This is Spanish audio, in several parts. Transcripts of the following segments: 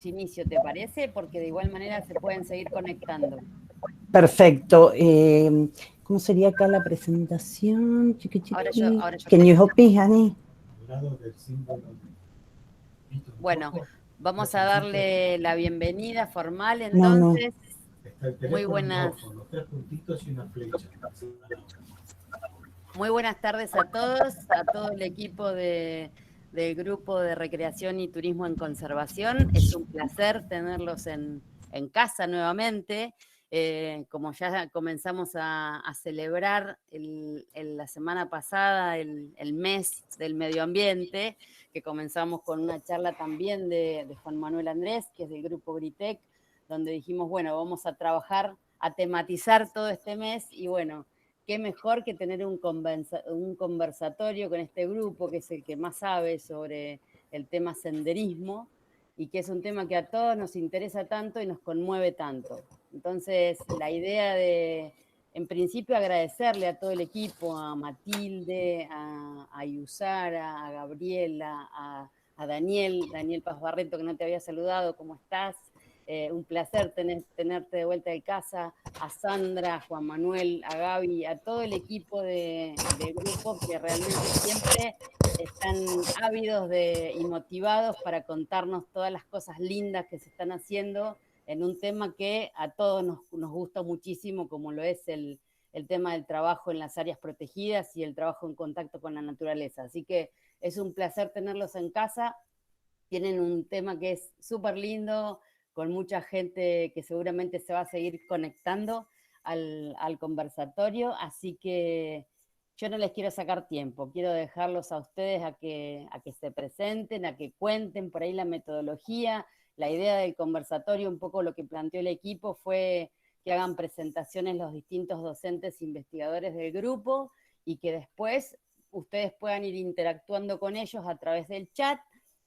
inicio, ¿te parece? Porque de igual manera se pueden seguir conectando. Perfecto. ¿Cómo sería acá la presentación? Chiqui, chiqui. Ahora yo Can you help presento. me, honey? Bueno, vamos a darle la bienvenida formal No, no. entonces. Muy buenas, muy buenas tardes a todo el equipo del Grupo de Recreación y Turismo en Conservación. Es un placer tenerlos en casa nuevamente. Como ya comenzamos a celebrar la semana pasada el mes del medio ambiente, que comenzamos con una charla también de Juan Manuel Andrés, que es del Grupo Gritec, donde dijimos, bueno, vamos a trabajar, a tematizar todo este mes y bueno, qué mejor que tener un conversatorio con este grupo, que es el que más sabe sobre el tema senderismo y que es un tema que a todos nos interesa tanto y nos conmueve tanto. Entonces, la idea de, en principio, agradecerle a todo el equipo, a Matilde, a Yusara, a Gabriela, a Daniel Paz Barreto, que no te había saludado, ¿cómo estás? Un placer tenerte de vuelta de casa, a Sandra, a Juan Manuel, a Gaby, a todo el equipo de grupo que realmente siempre están ávidos y motivados para contarnos todas las cosas lindas que se están haciendo en un tema que a todos nos gusta muchísimo, como lo es el tema del trabajo en las áreas protegidas y el trabajo en contacto con la naturaleza. Así que es un placer tenerlos en casa. Tienen un tema que es súper lindo, con mucha gente que seguramente se va a seguir conectando al conversatorio, así que yo no les quiero sacar tiempo, quiero dejarlos a ustedes a que se presenten, a que cuenten por ahí la metodología. La idea del conversatorio, un poco lo que planteó el equipo fue que hagan presentaciones los distintos docentes e investigadores del grupo y que después ustedes puedan ir interactuando con ellos a través del chat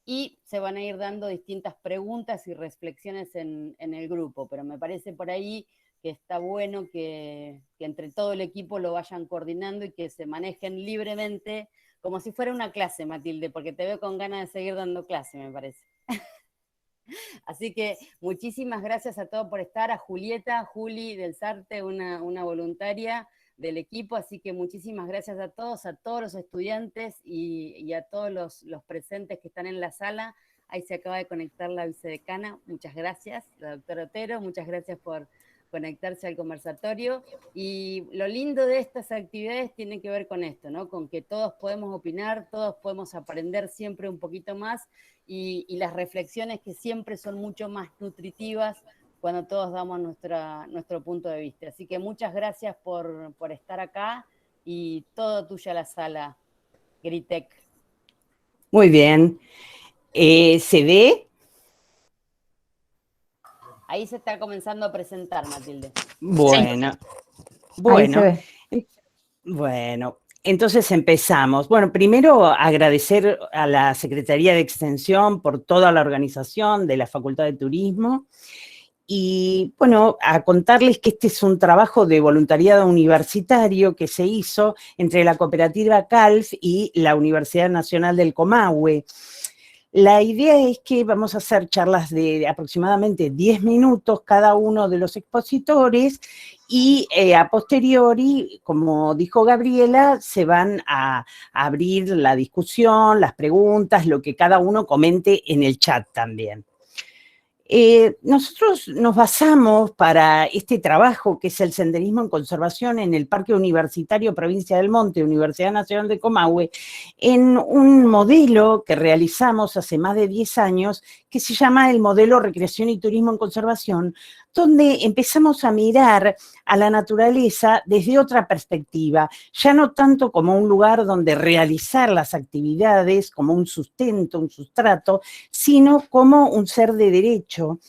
y se van a ir dando distintas preguntas y reflexiones en el grupo, pero me parece por ahí que está bueno que entre todo el equipo lo vayan coordinando y que se manejen libremente, como si fuera una clase, Matilde, porque te veo con ganas de seguir dando clase, me parece. Así que muchísimas gracias a todos por estar, a Julieta, Juli del Sarte, una voluntaria del equipo, así que muchísimas gracias a todos los estudiantes y a todos los presentes que están en la sala. Ahí se acaba de conectar la vicedecana, muchas gracias, la doctora Otero, muchas gracias por conectarse al conversatorio. Y lo lindo de estas actividades tiene que ver con esto, ¿no? Con que todos podemos opinar, todos podemos aprender siempre un poquito más y las reflexiones que siempre son mucho más nutritivas cuando todos damos nuestro punto de vista. Así que muchas gracias por estar acá y todo tuya la sala, Gritec. Muy bien. ¿Se ve? Ahí se está comenzando a presentar, Matilde. Bueno, Ahí se bueno, ve. bueno. Entonces empezamos. Bueno, primero agradecer a la Secretaría de Extensión por toda la organización de la Facultad de Turismo. Y bueno, a contarles que este es un trabajo de voluntariado universitario que se hizo entre la cooperativa CALF y la Universidad Nacional del Comahue. La idea es que vamos a hacer charlas de aproximadamente 10 minutos cada uno de los expositores y a posteriori, como dijo Gabriela, se van a abrir la discusión, las preguntas, lo que cada uno comente en el chat también. Nosotros nos basamos para este trabajo, que es el senderismo en conservación en el Parque Universitario Provincia del Monte, Universidad Nacional de Comahue, en un modelo que realizamos hace más de 10 años, que se llama el modelo Recreación y Turismo en Conservación, donde empezamos a mirar a la naturaleza desde otra perspectiva, ya no tanto como un lugar donde realizar las actividades, como un sustento, un sustrato, sino como un ser de derecho,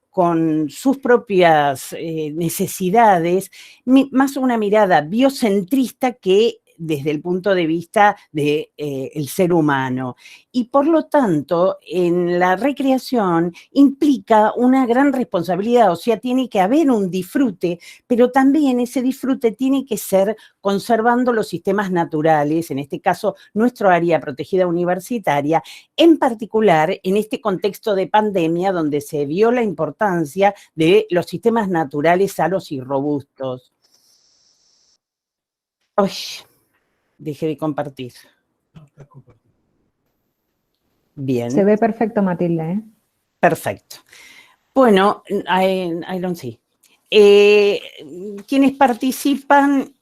con sus propias necesidades, más una mirada biocentrista que desde el punto de vista del ser humano. Y por lo tanto, en la recreación implica una gran responsabilidad, o sea, tiene que haber un disfrute, pero también ese disfrute tiene que ser conservando los sistemas naturales, en este caso nuestro área protegida universitaria, en particular en este contexto de pandemia donde se vio la importancia de los sistemas naturales sanos y robustos. Uy, dejé de compartir. Bien. Se ve perfecto, Matilde, ¿eh? Perfecto. Bueno, I don't see. Quienes participan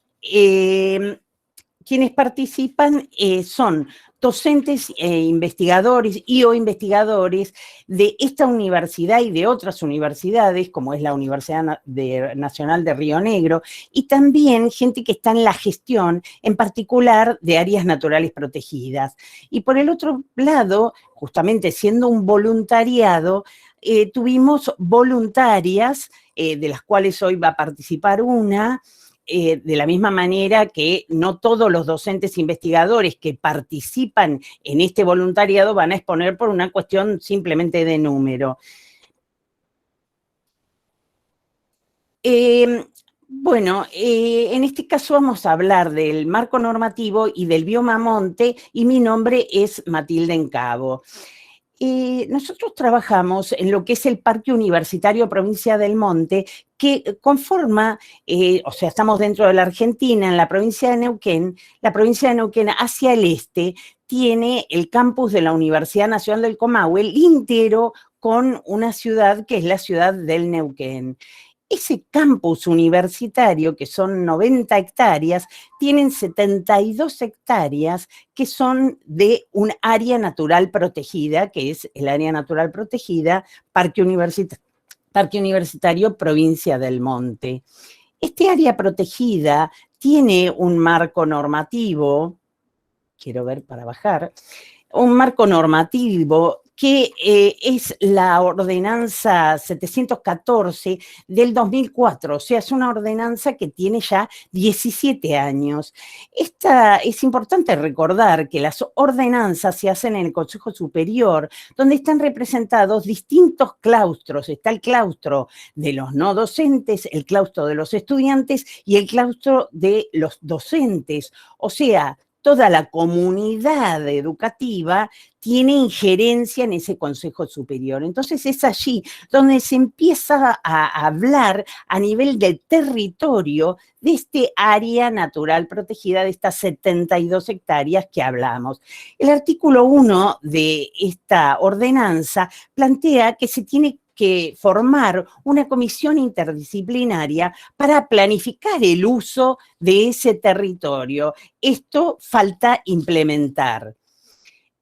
son docentes e investigadores o investigadores de esta universidad y de otras universidades, como es la Universidad Nacional de Río Negro, y también gente que está en la gestión, en particular de áreas naturales protegidas. Y por el otro lado, justamente siendo un voluntariado, tuvimos voluntarias, de las cuales hoy va a participar una, de la misma manera que no todos los docentes investigadores que participan en este voluntariado van a exponer por una cuestión simplemente de número. Bueno, en este caso vamos a hablar del marco normativo y del bioma monte, y mi nombre es Matilde Encabo. Nosotros trabajamos en lo que es el Parque Universitario Provincia del Monte, que conforma, o sea, estamos dentro de la Argentina, en la provincia de Neuquén. La provincia de Neuquén hacia el este tiene el campus de la Universidad Nacional del Comahue, lintero con una ciudad que es la ciudad del Neuquén. Ese campus universitario, que son 90 hectáreas, tienen 72 hectáreas que son de un área natural protegida, que es el área natural protegida Parque Universitario Provincia del Monte. Este área protegida tiene un marco normativo, quiero ver para bajar, un marco normativo que es la ordenanza 714 del 2004, o sea, es una ordenanza que tiene ya 17 años. Es importante recordar que las ordenanzas se hacen en el Consejo Superior, donde están representados distintos claustros. Está el claustro de los no docentes, el claustro de los estudiantes y el claustro de los docentes, o sea, toda la comunidad educativa tiene injerencia en ese Consejo Superior. Entonces es allí donde se empieza a hablar a nivel del territorio de este área natural protegida, de estas 72 hectáreas que hablamos. El artículo 1 de esta ordenanza plantea que se tiene que formar una comisión interdisciplinaria para planificar el uso de ese territorio. Esto falta implementar.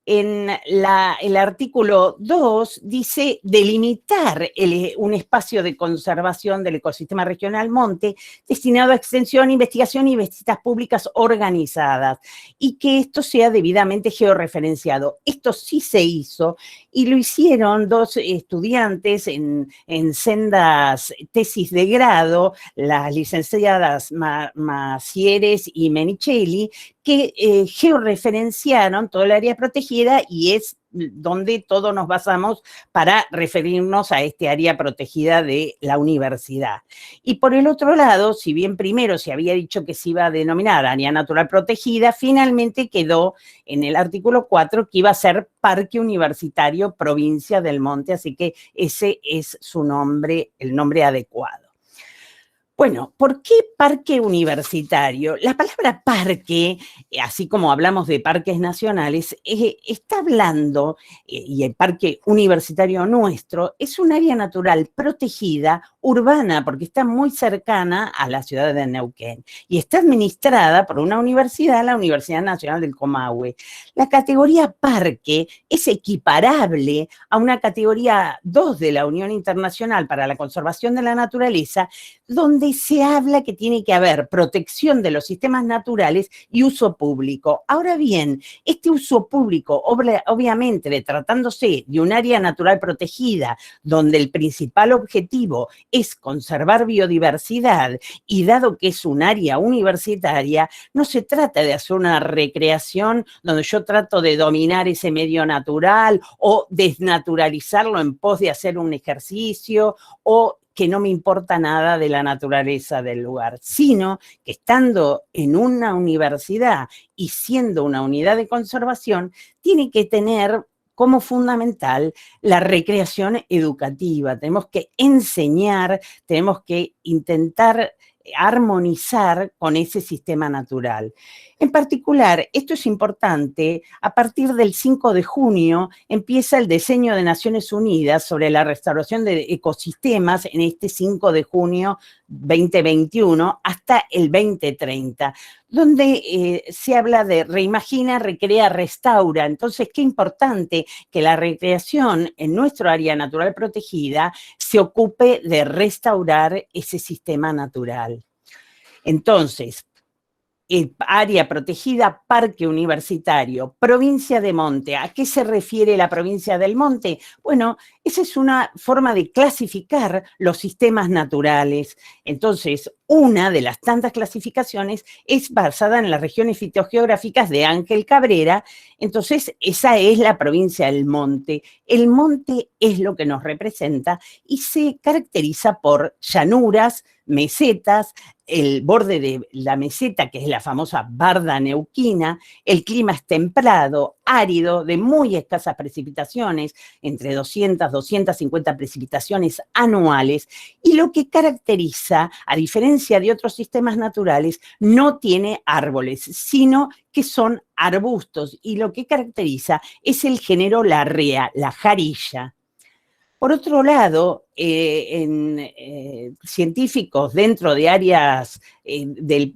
En el artículo 2 dice delimitar un espacio de conservación del ecosistema regional monte destinado a extensión, investigación y visitas públicas organizadas, y que esto sea debidamente georreferenciado. Esto sí se hizo y lo hicieron dos estudiantes en sendas tesis de grado, las licenciadas Macieres y Menicelli, que georreferenciaron todo el área protegida, y es donde todos nos basamos para referirnos a este área protegida de la universidad. Y por el otro lado, si bien primero se había dicho que se iba a denominar área natural protegida, finalmente quedó en el artículo 4 que iba a ser Parque Universitario Provincia del Monte, así que ese es su nombre, el nombre adecuado. Bueno, ¿por qué parque universitario? La palabra parque, así como hablamos de parques nacionales, está hablando, y el parque universitario nuestro, es un área natural protegida, urbana, porque está muy cercana a la ciudad de Neuquén, y está administrada por una universidad, la Universidad Nacional del Comahue. La categoría parque es equiparable a una categoría 2 de la Unión Internacional para la Conservación de la Naturaleza, donde donde se habla que tiene que haber protección de los sistemas naturales y uso público. Ahora bien, este uso público, obviamente, tratándose de un área natural protegida, donde el principal objetivo es conservar biodiversidad, y dado que es un área universitaria, no se trata de hacer una recreación donde yo trato de dominar ese medio natural o desnaturalizarlo en pos de hacer un ejercicio o que no me importa nada de la naturaleza del lugar, sino que estando en una universidad y siendo una unidad de conservación, tiene que tener como fundamental la recreación educativa. Tenemos que enseñar, tenemos que intentar armonizar con ese sistema natural. En particular, esto es importante, a partir del 5 de junio empieza el diseño de Naciones Unidas sobre la restauración de ecosistemas en este 5 de junio 2021 hasta el 2030, donde se habla de reimagina, recrea, restaura. Entonces, qué importante que la recreación en nuestro área natural protegida se ocupe de restaurar ese sistema natural. Entonces, área protegida, parque universitario, provincia de Monte. ¿A qué se refiere la provincia del Monte? Bueno, esa es una forma de clasificar los sistemas naturales. Entonces, una de las tantas clasificaciones es basada en las regiones fitogeográficas de Ángel Cabrera. Entonces, esa es la provincia del Monte. El monte es lo que nos representa y se caracteriza por llanuras, mesetas, el borde de la meseta, que es la famosa barda neuquina. El clima es templado, árido, de muy escasas precipitaciones, entre 200, 250 precipitaciones anuales, y lo que caracteriza, a diferencia de otros sistemas naturales, no tiene árboles, sino que son arbustos, y lo que caracteriza es el género larrea, la jarilla. Por otro lado, científicos dentro de áreas de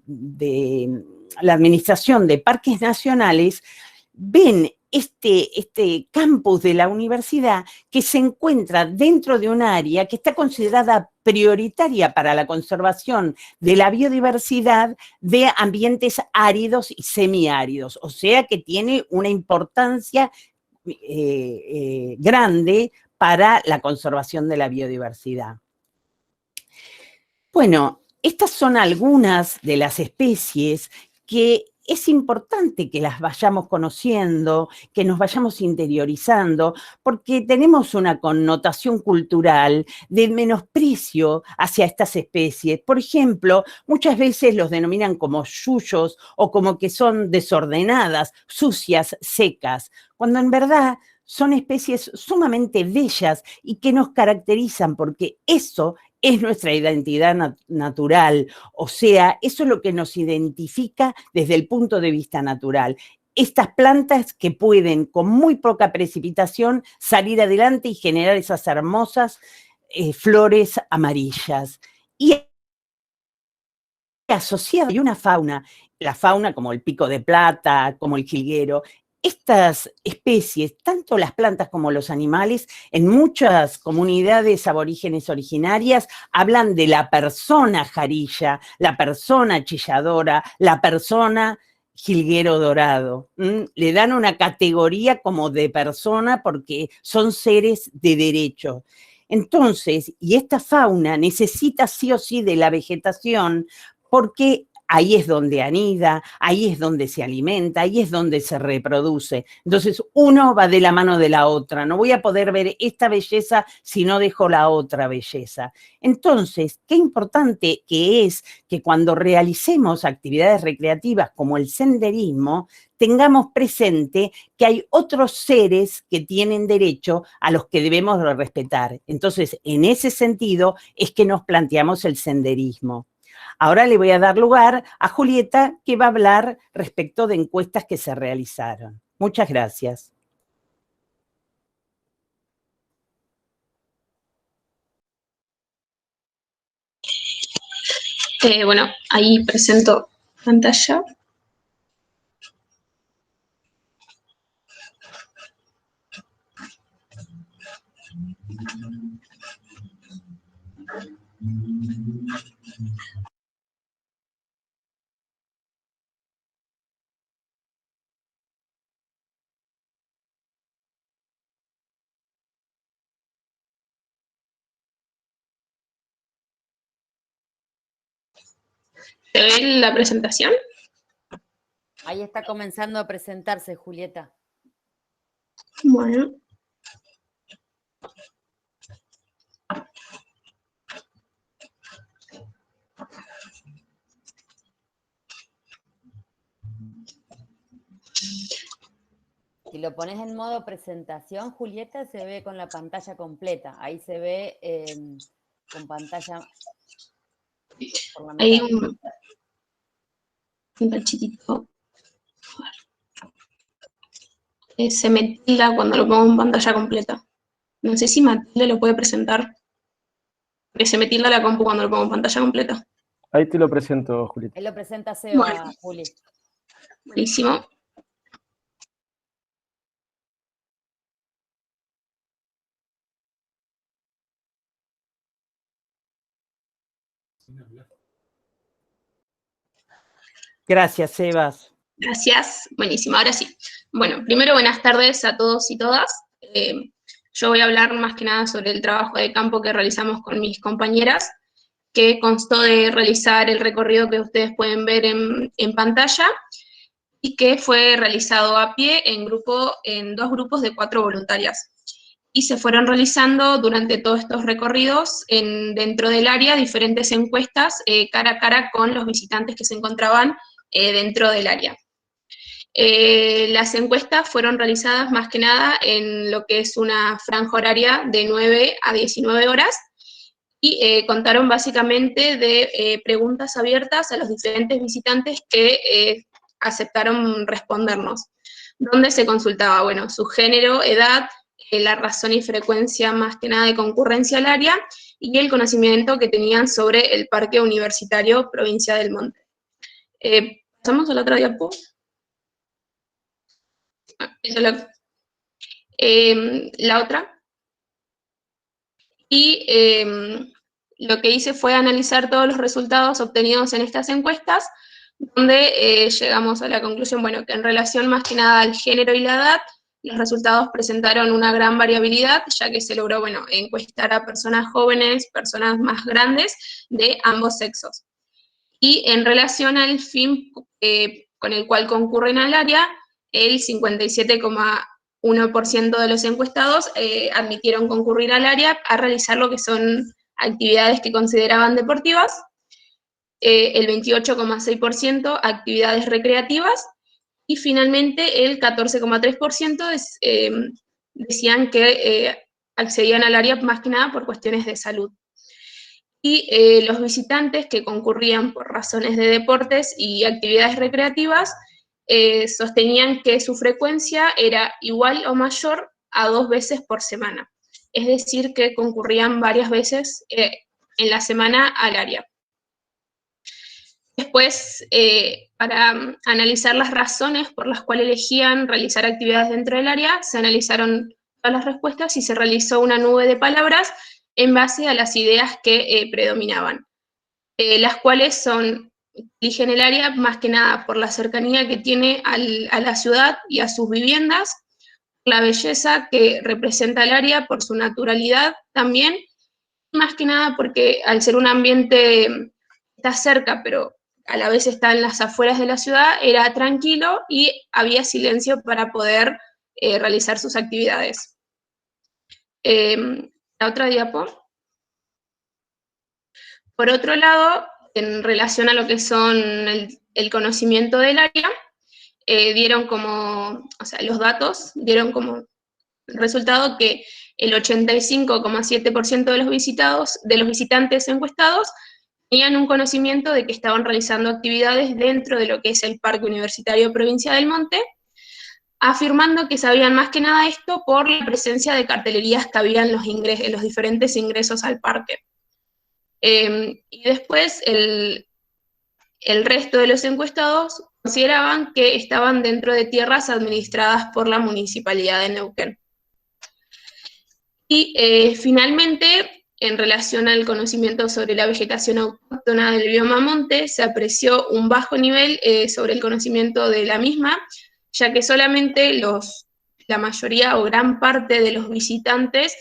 la administración de parques nacionales ven este campus de la universidad que se encuentra dentro de un área que está considerada prioritaria para la conservación de la biodiversidad de ambientes áridos y semiáridos, o sea que tiene una importancia grande para la conservación de la biodiversidad. Bueno, estas son algunas de las especies que es importante que las vayamos conociendo, que nos vayamos interiorizando, porque tenemos una connotación cultural de menosprecio hacia estas especies. Por ejemplo, muchas veces los denominan como yuyos o como que son desordenadas, sucias, secas, cuando en verdad son especies sumamente bellas y que nos caracterizan, porque eso es nuestra identidad natural, o sea, eso es lo que nos identifica desde el punto de vista natural. Estas plantas que pueden, con muy poca precipitación, salir adelante y generar esas hermosas flores amarillas. Y asociada hay una fauna, la fauna como el pico de plata, como el jilguero. Estas especies, tanto las plantas como los animales, en muchas comunidades aborígenes originarias, hablan de la persona jarilla, la persona chilladora, la persona jilguero dorado. Le dan una categoría como de persona porque son seres de derecho. Entonces, y esta fauna necesita sí o sí de la vegetación porque ahí es donde anida, ahí es donde se alimenta, ahí es donde se reproduce. Entonces, uno va de la mano de la otra. No voy a poder ver esta belleza si no dejo la otra belleza. Entonces, qué importante que es que cuando realicemos actividades recreativas como el senderismo, tengamos presente que hay otros seres que tienen derecho a los que debemos respetar. Entonces, en ese sentido es que nos planteamos el senderismo. Ahora le voy a dar lugar a Julieta, que va a hablar respecto de encuestas que se realizaron. Muchas gracias. Bueno, ahí presento pantalla. ¿Se ve la presentación? Ahí está comenzando a presentarse, Julieta. Bueno. Si lo pones en modo presentación, Julieta, se ve con la pantalla completa. Ahí se ve con pantalla por la mitad. Hay un cachitito. Se me tilda cuando lo pongo en pantalla completa. No sé si Matilde lo puede presentar. Porque se me tilda la compu cuando lo pongo en pantalla completa. Ahí te lo presento, Julieta. Ahí lo presenta Seba, Bueno. Juli. Buenísimo. Gracias, Sebas. Gracias. Buenísimo, ahora sí. Bueno, primero buenas tardes a todos y todas. Yo voy a hablar más que nada sobre el trabajo de campo que realizamos con mis compañeras, que constó de realizar el recorrido que ustedes pueden ver en pantalla y que fue realizado a pie en 2 grupos de 4 voluntarias. Y se fueron realizando durante todos estos recorridos dentro del área diferentes encuestas cara a cara con los visitantes que se encontraban dentro del área. Las encuestas fueron realizadas más que nada en lo que es una franja horaria de 9 a 19 horas y contaron básicamente de preguntas abiertas a los diferentes visitantes que aceptaron respondernos, donde se consultaba, bueno, su género, edad, la razón y frecuencia más que nada de concurrencia al área y el conocimiento que tenían sobre el Parque Universitario Provincia del Monte. ¿Pasamos a la otra diapo? La otra. Y lo que hice fue analizar todos los resultados obtenidos en estas encuestas, donde llegamos a la conclusión, bueno, que en relación más que nada al género y la edad, los resultados presentaron una gran variabilidad, ya que se logró, bueno, encuestar a personas jóvenes, personas más grandes, de ambos sexos. Y en relación al fin con el cual concurren al área, el 57,1% de los encuestados admitieron concurrir al área a realizar lo que son actividades que consideraban deportivas, el 28,6% actividades recreativas, y finalmente el 14,3% decían que accedían al área más que nada por cuestiones de salud. Y los visitantes que concurrían por razones de deportes y actividades recreativas sostenían que su frecuencia era igual o mayor a 2 veces por semana. Es decir, que concurrían varias veces en la semana al área. Después, para analizar las razones por las cuales elegían realizar actividades dentro del área, se analizaron todas las respuestas y se realizó una nube de palabras en base a las ideas que predominaban, las cuales eligen el área más que nada por la cercanía que tiene a la ciudad y a sus viviendas, la belleza que representa el área por su naturalidad también, y más que nada porque al ser un ambiente, está cerca, pero a la vez está en las afueras de la ciudad, era tranquilo y había silencio para poder realizar sus actividades. La otra diapo. Por otro lado, en relación a lo que son el conocimiento del área, dieron como, o sea, los datos dieron como resultado que el 85,7% de los visitantes encuestados tenían un conocimiento de que estaban realizando actividades dentro de lo que es el Parque Universitario Provincia del Monte, afirmando que sabían más que nada esto por la presencia de cartelerías que había en los diferentes ingresos al parque. Y después el resto de los encuestados consideraban que estaban dentro de tierras administradas por la Municipalidad de Neuquén. Y finalmente, en relación al conocimiento sobre la vegetación autóctona del bioma monte, se apreció un bajo nivel sobre el conocimiento de la misma, ya que solamente la mayoría o gran parte de los visitantes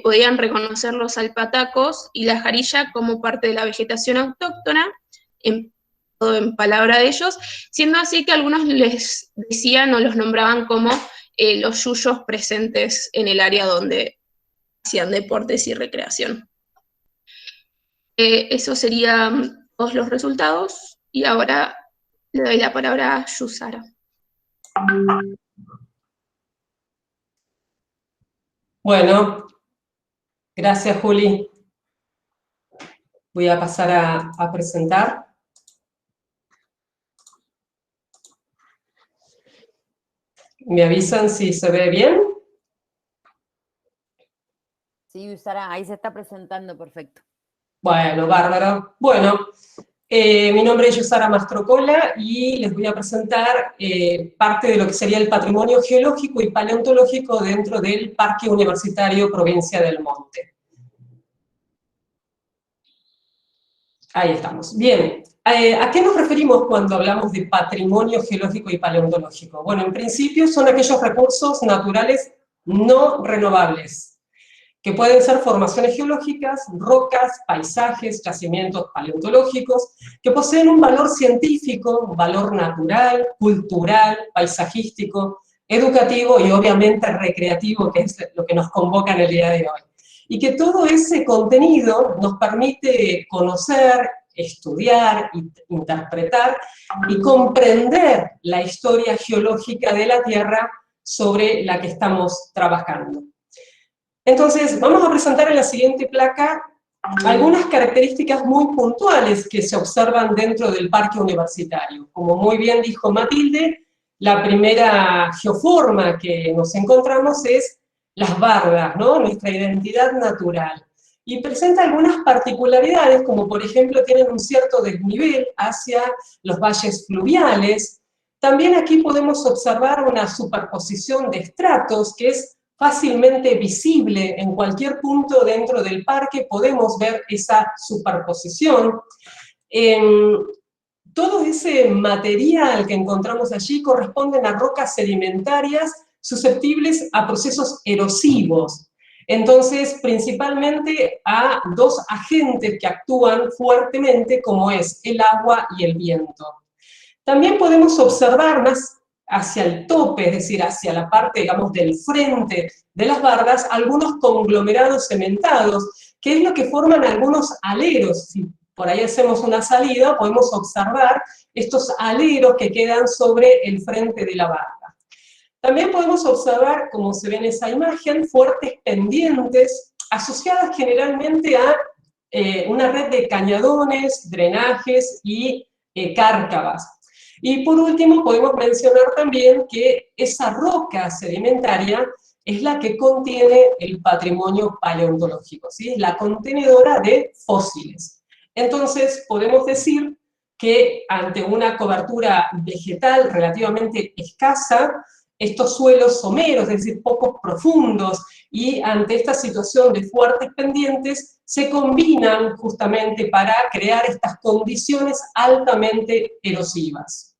podían reconocer los alpatacos y la jarilla como parte de la vegetación autóctona, todo en palabra de ellos, siendo así que algunos les decían o los nombraban como los yuyos presentes en el área donde hacían deportes y recreación. Eso serían todos los resultados, y ahora le doy la palabra a Yusara. Bueno, gracias, Juli. Voy a pasar a presentar. ¿Me avisan si se ve bien? Sí, Sara, ahí se está presentando perfecto. Bueno, bárbaro. Bueno, mi nombre es Yusara Mastrocola y les voy a presentar parte de lo que sería el patrimonio geológico y paleontológico dentro del Parque Universitario Provincia del Monte. Ahí estamos. Bien, ¿a qué nos referimos cuando hablamos de patrimonio geológico y paleontológico? Bueno, en principio son aquellos recursos naturales no renovables, que pueden ser formaciones geológicas, rocas, paisajes, yacimientos paleontológicos, que poseen un valor científico, un valor natural, cultural, paisajístico, educativo y obviamente recreativo, que es lo que nos convoca en el día de hoy. Y que todo ese contenido nos permite conocer, estudiar, interpretar y comprender la historia geológica de la Tierra sobre la que estamos trabajando. Entonces, vamos a presentar en la siguiente placa algunas características muy puntuales que se observan dentro del parque universitario. Como muy bien dijo Matilde, la primera geoforma que nos encontramos es las bardas, ¿no? Nuestra identidad natural. Y presenta algunas particularidades, como por ejemplo tienen un cierto desnivel hacia los valles fluviales. También aquí podemos observar una superposición de estratos que es fácilmente visible en cualquier punto dentro del parque, podemos ver esa superposición. Todo ese material que encontramos allí corresponden a rocas sedimentarias susceptibles a procesos erosivos. Entonces, principalmente a dos agentes que actúan fuertemente, como es el agua y el viento. También podemos observar más hacia el tope, es decir, hacia la parte, digamos, del frente de las bardas, algunos conglomerados cementados, que es lo que forman algunos aleros. Si por ahí hacemos una salida, podemos observar estos aleros que quedan sobre el frente de la barda. También podemos observar, como se ve en esa imagen, fuertes pendientes asociadas generalmente a una red de cañadones, drenajes y cárcavas. Y por último podemos mencionar también que esa roca sedimentaria es la que contiene el patrimonio paleontológico, ¿sí? Es la contenedora de fósiles. Entonces podemos decir que ante una cobertura vegetal relativamente escasa, estos suelos someros, es decir, poco profundos, y ante esta situación de fuertes pendientes, se combinan justamente para crear estas condiciones altamente erosivas.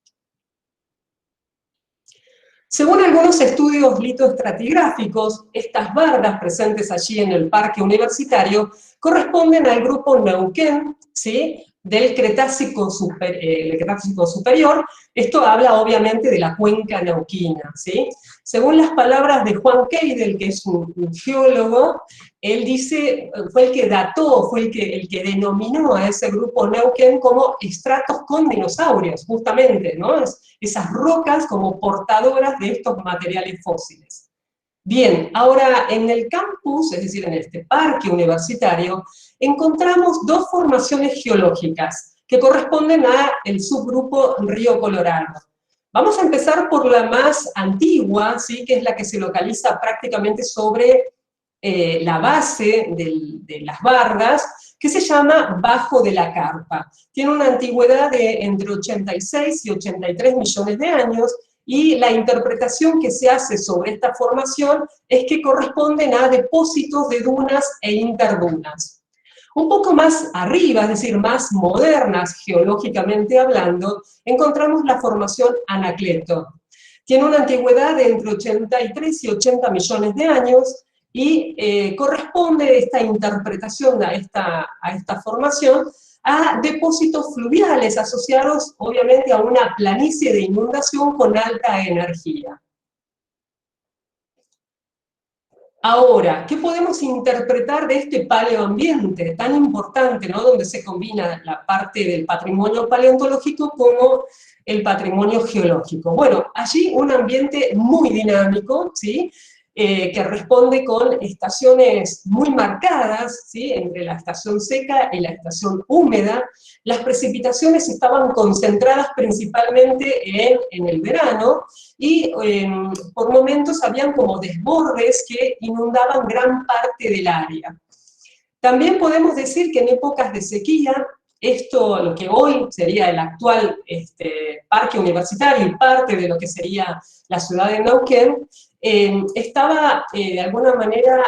Según algunos estudios litoestratigráficos, estas bardas presentes allí en el parque universitario corresponden al grupo Neuquén, ¿sí?, del Cretácico superior. Esto habla obviamente de la cuenca neuquina, ¿sí? Según las palabras de Juan Keidel, que es un geólogo, él dice, fue el que dató, fue el que denominó a ese grupo Neuquén como estratos con dinosaurios, justamente, ¿no? Esas rocas como portadoras de estos materiales fósiles. Bien, ahora en el campus, es decir, en este parque universitario, encontramos dos formaciones geológicas que corresponden al subgrupo Río Colorado. Vamos a empezar por la más antigua, ¿sí?, que es la que se localiza prácticamente sobre la base de las bardas, que se llama Bajo de la Carpa. Tiene una antigüedad de entre 86 y 83 millones de años, y la interpretación que se hace sobre esta formación es que corresponden a depósitos de dunas e interdunas. Un poco más arriba, es decir, más modernas geológicamente hablando, encontramos la formación Anacleto. Tiene una antigüedad de entre 83 y 80 millones de años, y corresponde esta interpretación a esta formación a depósitos fluviales asociados obviamente a una planicie de inundación con alta energía. Ahora, ¿qué podemos interpretar de este paleoambiente tan importante, ¿no? Donde se combina la parte del patrimonio paleontológico como el patrimonio geológico? Bueno, allí un ambiente muy dinámico, ¿sí? Que responde con estaciones muy marcadas, ¿sí? Entre la estación seca y la estación húmeda. Las precipitaciones estaban concentradas principalmente en el verano, y por momentos habían como desbordes que inundaban gran parte del área. También podemos decir que en épocas de sequía, esto, lo que hoy sería el actual parque universitario y parte de lo que sería la ciudad de Neuquén, estaba de alguna manera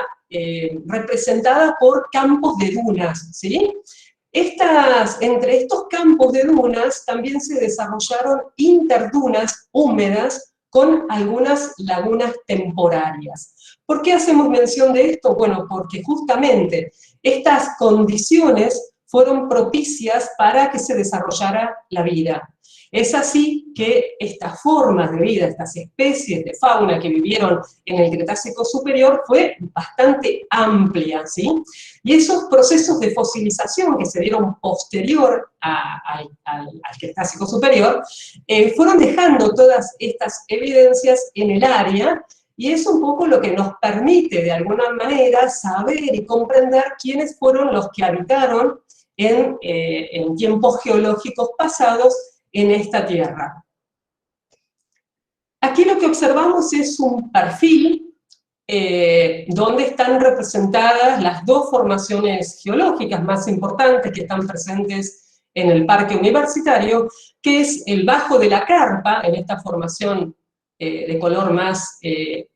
representada por campos de dunas, ¿sí? Entre estos campos de dunas también se desarrollaron interdunas húmedas con algunas lagunas temporarias. ¿Por qué hacemos mención de esto? Bueno, porque justamente estas condiciones fueron propicias para que se desarrollara la vida. Es así que estas formas de vida, estas especies de fauna que vivieron en el Cretácico superior fue bastante amplia, ¿sí? Y esos procesos de fosilización que se dieron posterior al Cretácico superior fueron dejando todas estas evidencias en el área, y es un poco lo que nos permite de alguna manera saber y comprender quiénes fueron los que habitaron en tiempos geológicos pasados en esta tierra. Aquí lo que observamos es un perfil donde están representadas las dos formaciones geológicas más importantes que están presentes en el parque universitario, que es el Bajo de la Carpa, en esta formación de color más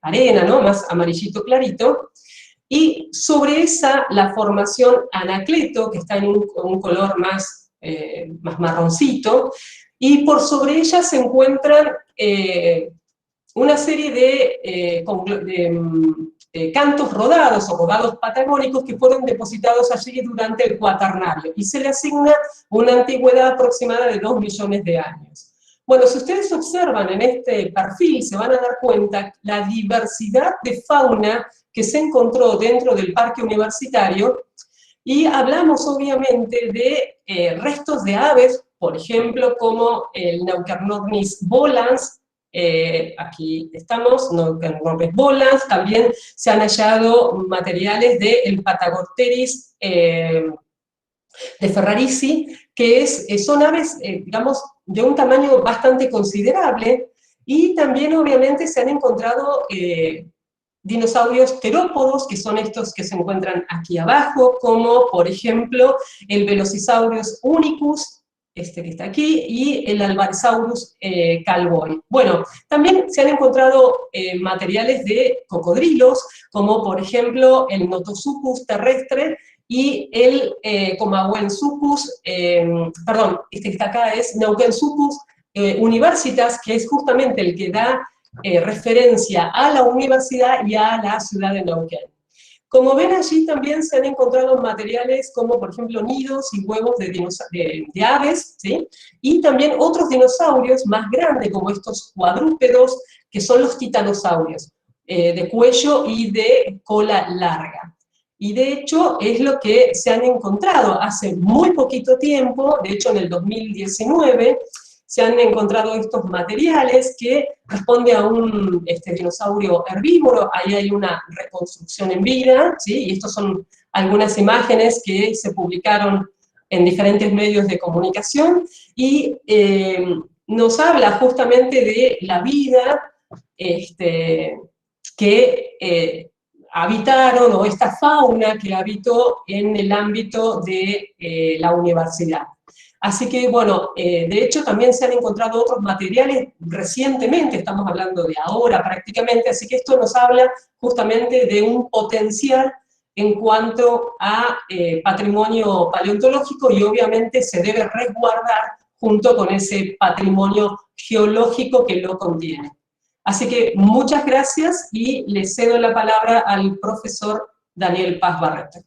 arena, ¿no? Más amarillito clarito, y sobre esa la formación Anacleto, que está en un color más marroncito, y por sobre ella se encuentran una serie de cantos rodados o rodados patagónicos que fueron depositados allí durante el Cuaternario, y se le asigna una antigüedad aproximada de 2 millones de años. Bueno, si ustedes observan en este perfil, se van a dar cuenta la diversidad de fauna que se encontró dentro del parque universitario, y hablamos obviamente de restos de aves, por ejemplo, como el Naukernornis volans, aquí estamos, Naukernornis volans. También se han hallado materiales del Patagorteris de Ferrarisi, que son aves, digamos, de un tamaño bastante considerable, y también obviamente se han encontrado dinosaurios terópodos, que son estos que se encuentran aquí abajo, como por ejemplo el Velocisaurus unicus, que está aquí, y el Alvarezsaurus calvoi. Bueno, también se han encontrado materiales de cocodrilos, como por ejemplo el Notosuchus terrestre y el Comahwensuchus, perdón, este que está acá es Neuquensuchus universitas, que es justamente el que da referencia a la universidad y a la ciudad de Neuquén. Como ven, allí también se han encontrado materiales como, por ejemplo, nidos y huevos de aves, ¿sí? Y también otros dinosaurios más grandes, como estos cuadrúpedos, que son los titanosaurios, de cuello y de cola larga. Y de hecho, es lo que se han encontrado hace muy poquito tiempo, de hecho en el 2019, se han encontrado estos materiales que responden a un dinosaurio herbívoro. Ahí hay una reconstrucción en vida, ¿sí? Y estas son algunas imágenes que se publicaron en diferentes medios de comunicación, y nos habla justamente de la vida que habitaron, o esta fauna que habitó en el ámbito de la universidad. Así que, bueno, de hecho también se han encontrado otros materiales recientemente, estamos hablando de ahora prácticamente, así que esto nos habla justamente de un potencial en cuanto a patrimonio paleontológico, y obviamente se debe resguardar junto con ese patrimonio geológico que lo contiene. Así que muchas gracias, y le cedo la palabra al profesor Daniel Paz Barreto.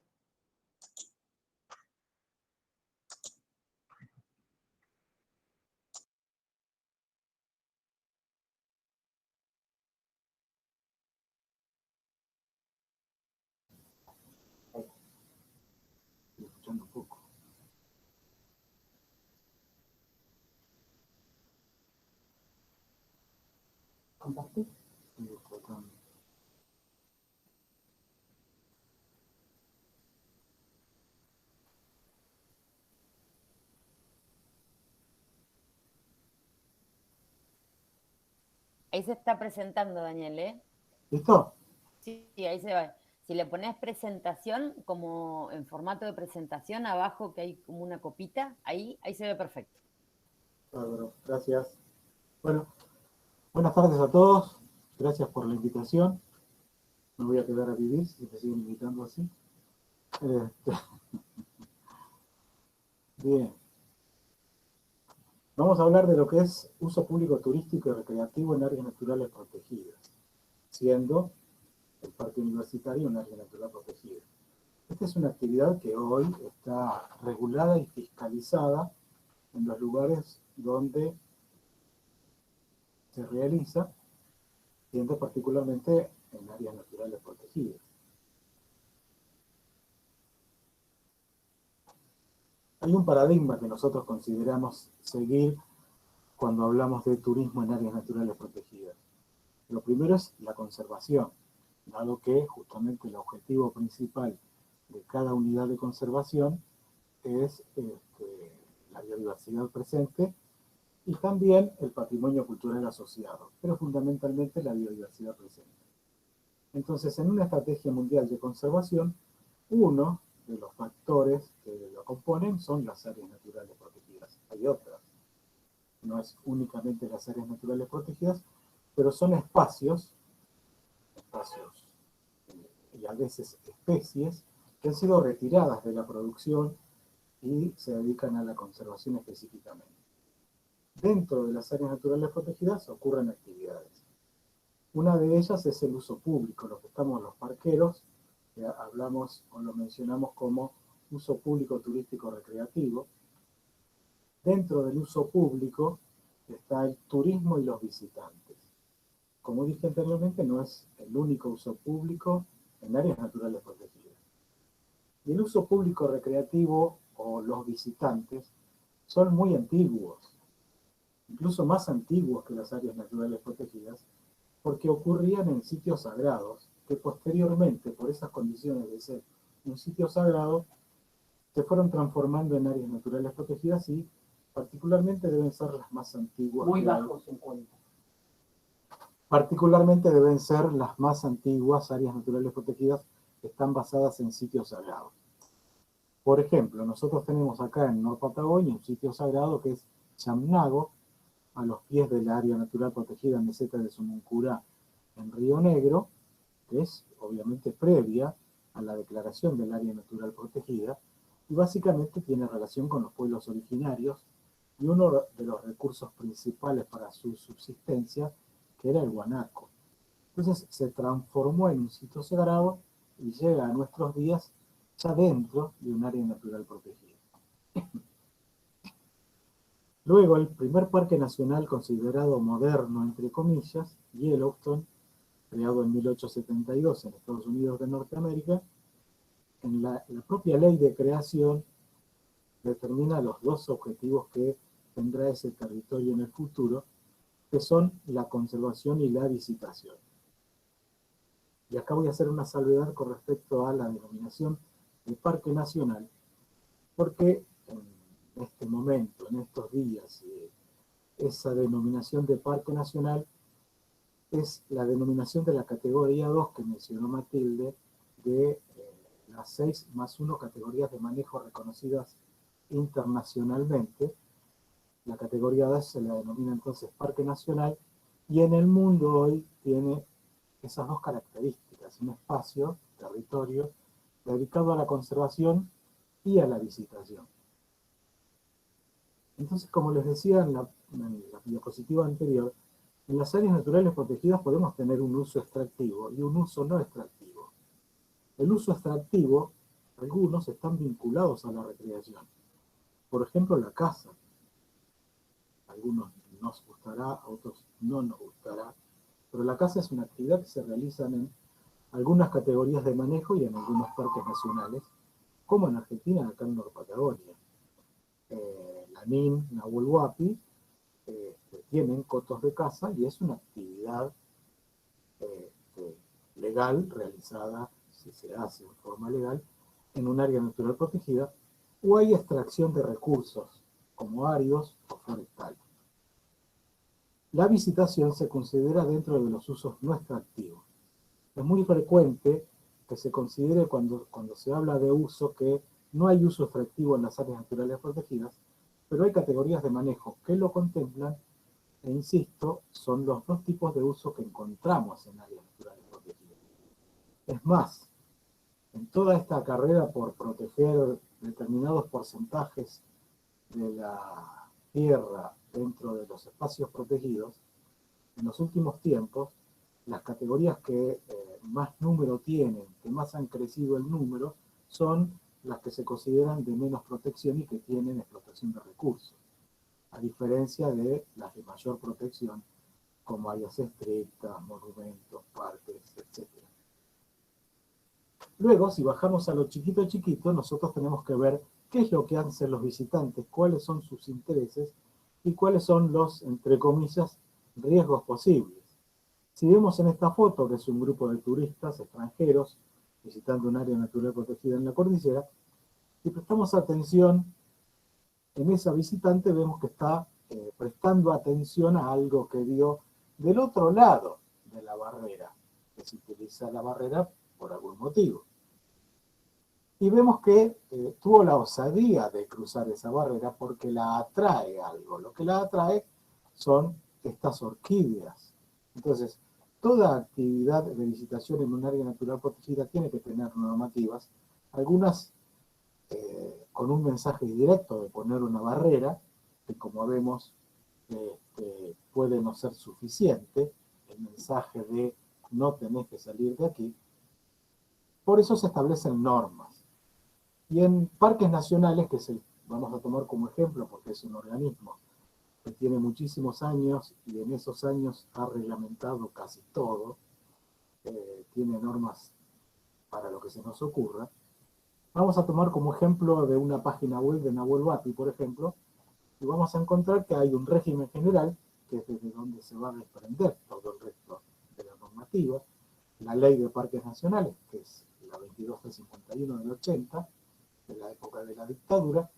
escuchando poco. ¿Compartir? Estoy tratando. Ahí se está presentando, Daniel, ¿eh? ¿Listo? Sí, ahí se va. Si le pones presentación, como en formato de presentación, abajo que hay como una copita, ahí se ve perfecto. Bárbaro, gracias. Bueno, buenas tardes a todos. Gracias por la invitación. Me voy a quedar a vivir si me siguen invitando así. Bien. Vamos a hablar de lo que es uso público turístico y recreativo en áreas naturales protegidas, siendo el Parque Universitario un área natural protegida. Esta es una actividad que hoy está regulada y fiscalizada en los lugares donde se realiza, siendo particularmente en áreas naturales protegidas. Hay un paradigma que nosotros consideramos seguir cuando hablamos de turismo en áreas naturales protegidas. Lo primero es la conservación, dado que justamente el objetivo principal de cada unidad de conservación es la biodiversidad presente y también el patrimonio cultural asociado, pero fundamentalmente la biodiversidad presente. Entonces, en una estrategia mundial de conservación, uno de los factores que lo componen son las áreas naturales protegidas. Hay otras, no es únicamente las áreas naturales protegidas, pero son espacios y a veces especies que han sido retiradas de la producción y se dedican a la conservación específicamente. Dentro de las áreas naturales protegidas ocurren actividades. Una de ellas es el uso público, lo que estamos los parqueros, que hablamos o lo mencionamos como uso público turístico recreativo. Dentro del uso público está el turismo y los visitantes. Como dije anteriormente, no es el único uso público en áreas naturales protegidas. Y el uso público recreativo o los visitantes son muy antiguos, incluso más antiguos que las áreas naturales protegidas, porque ocurrían en sitios sagrados, que posteriormente, por esas condiciones de ser un sitio sagrado, se fueron transformando en áreas naturales protegidas y particularmente deben ser las más antiguas. Muy bajos en cuenta. Particularmente deben ser las más antiguas áreas naturales protegidas que están basadas en sitios sagrados. Por ejemplo, nosotros tenemos acá en North Patagonia un sitio sagrado que es Chamnago, a los pies del área natural protegida meseta de Sumuncurá en Río Negro, que es obviamente previa a la declaración del área natural protegida, y básicamente tiene relación con los pueblos originarios y uno de los recursos principales para su subsistencia, que era el guanaco. Entonces se transformó en un sitio sagrado y llega a nuestros días ya dentro de un área natural protegida. Luego, el primer parque nacional considerado moderno, entre comillas, Yellowstone, creado en 1872 en Estados Unidos de Norteamérica, en la propia ley de creación determina los dos objetivos que tendrá ese territorio en el futuro, que son la conservación y la visitación. Y acá voy a hacer una salvedad con respecto a la denominación de parque nacional, porque en este momento, en estos días, esa denominación de parque nacional es la denominación de la categoría 2 que mencionó Matilde, de las 6 más 1 categorías de manejo reconocidas internacionalmente. La categoría 2 se la denomina entonces parque nacional, y en el mundo hoy tiene esas dos características: un espacio, territorio, dedicado a la conservación y a la visitación. Entonces, como les decía en la diapositiva anterior, en las áreas naturales protegidas podemos tener un uso extractivo y un uso no extractivo. El uso extractivo, algunos están vinculados a la recreación. Por ejemplo, la caza. A algunos nos gustará, a otros no nos gustará, pero la caza es una actividad que se realiza en algunas categorías de manejo y en algunos parques nacionales, como en Argentina, acá en Norpatagonia. Lanín, Nahuel Huapi, tienen cotos de caza y es una actividad legal realizada, si se hace de forma legal, en un área natural protegida, o hay extracción de recursos, como áridos o forestal. La visitación se considera dentro de los usos no extractivos. Es muy frecuente que se considere cuando se habla de uso que no hay uso extractivo en las áreas naturales protegidas, pero hay categorías de manejo que lo contemplan, e insisto, son los dos tipos de uso que encontramos en áreas naturales protegidas. Es más, en toda esta carrera por proteger determinados porcentajes de la tierra dentro de los espacios protegidos, en los últimos tiempos, las categorías que más número tienen, que más han crecido el número, son las que se consideran de menos protección y que tienen explotación de recursos, a diferencia de las de mayor protección, como áreas estrictas, monumentos, parques, etc. Luego, si bajamos a lo chiquito chiquito, nosotros tenemos que ver qué es lo que hacen los visitantes, cuáles son sus intereses y cuáles son los, entre comillas, riesgos posibles. Si vemos en esta foto que es un grupo de turistas extranjeros visitando un área natural protegida en la cordillera, si prestamos atención en esa visitante, vemos que está prestando atención a algo que vio del otro lado de la barrera, que se utiliza la barrera por algún motivo. Y vemos que tuvo la osadía de cruzar esa barrera porque la atrae algo. Lo que la atrae son estas orquídeas. Entonces, toda actividad de visitación en un área natural protegida tiene que tener normativas, algunas con un mensaje directo de poner una barrera, que como vemos puede no ser suficiente, el mensaje de no tenés que salir de aquí. Por eso se establecen normas. Y en parques nacionales, que vamos a tomar como ejemplo porque es un organismo que tiene muchísimos años y en esos años ha reglamentado casi todo, tiene normas para lo que se nos ocurra. Vamos a tomar como ejemplo de una página web de Nahuel Huapi, por ejemplo, y vamos a encontrar que hay un régimen general, que es desde donde se va a desprender todo el resto de la normativa, la ley de parques nacionales, que es la 22.351 del 80, de la época de la dictadura,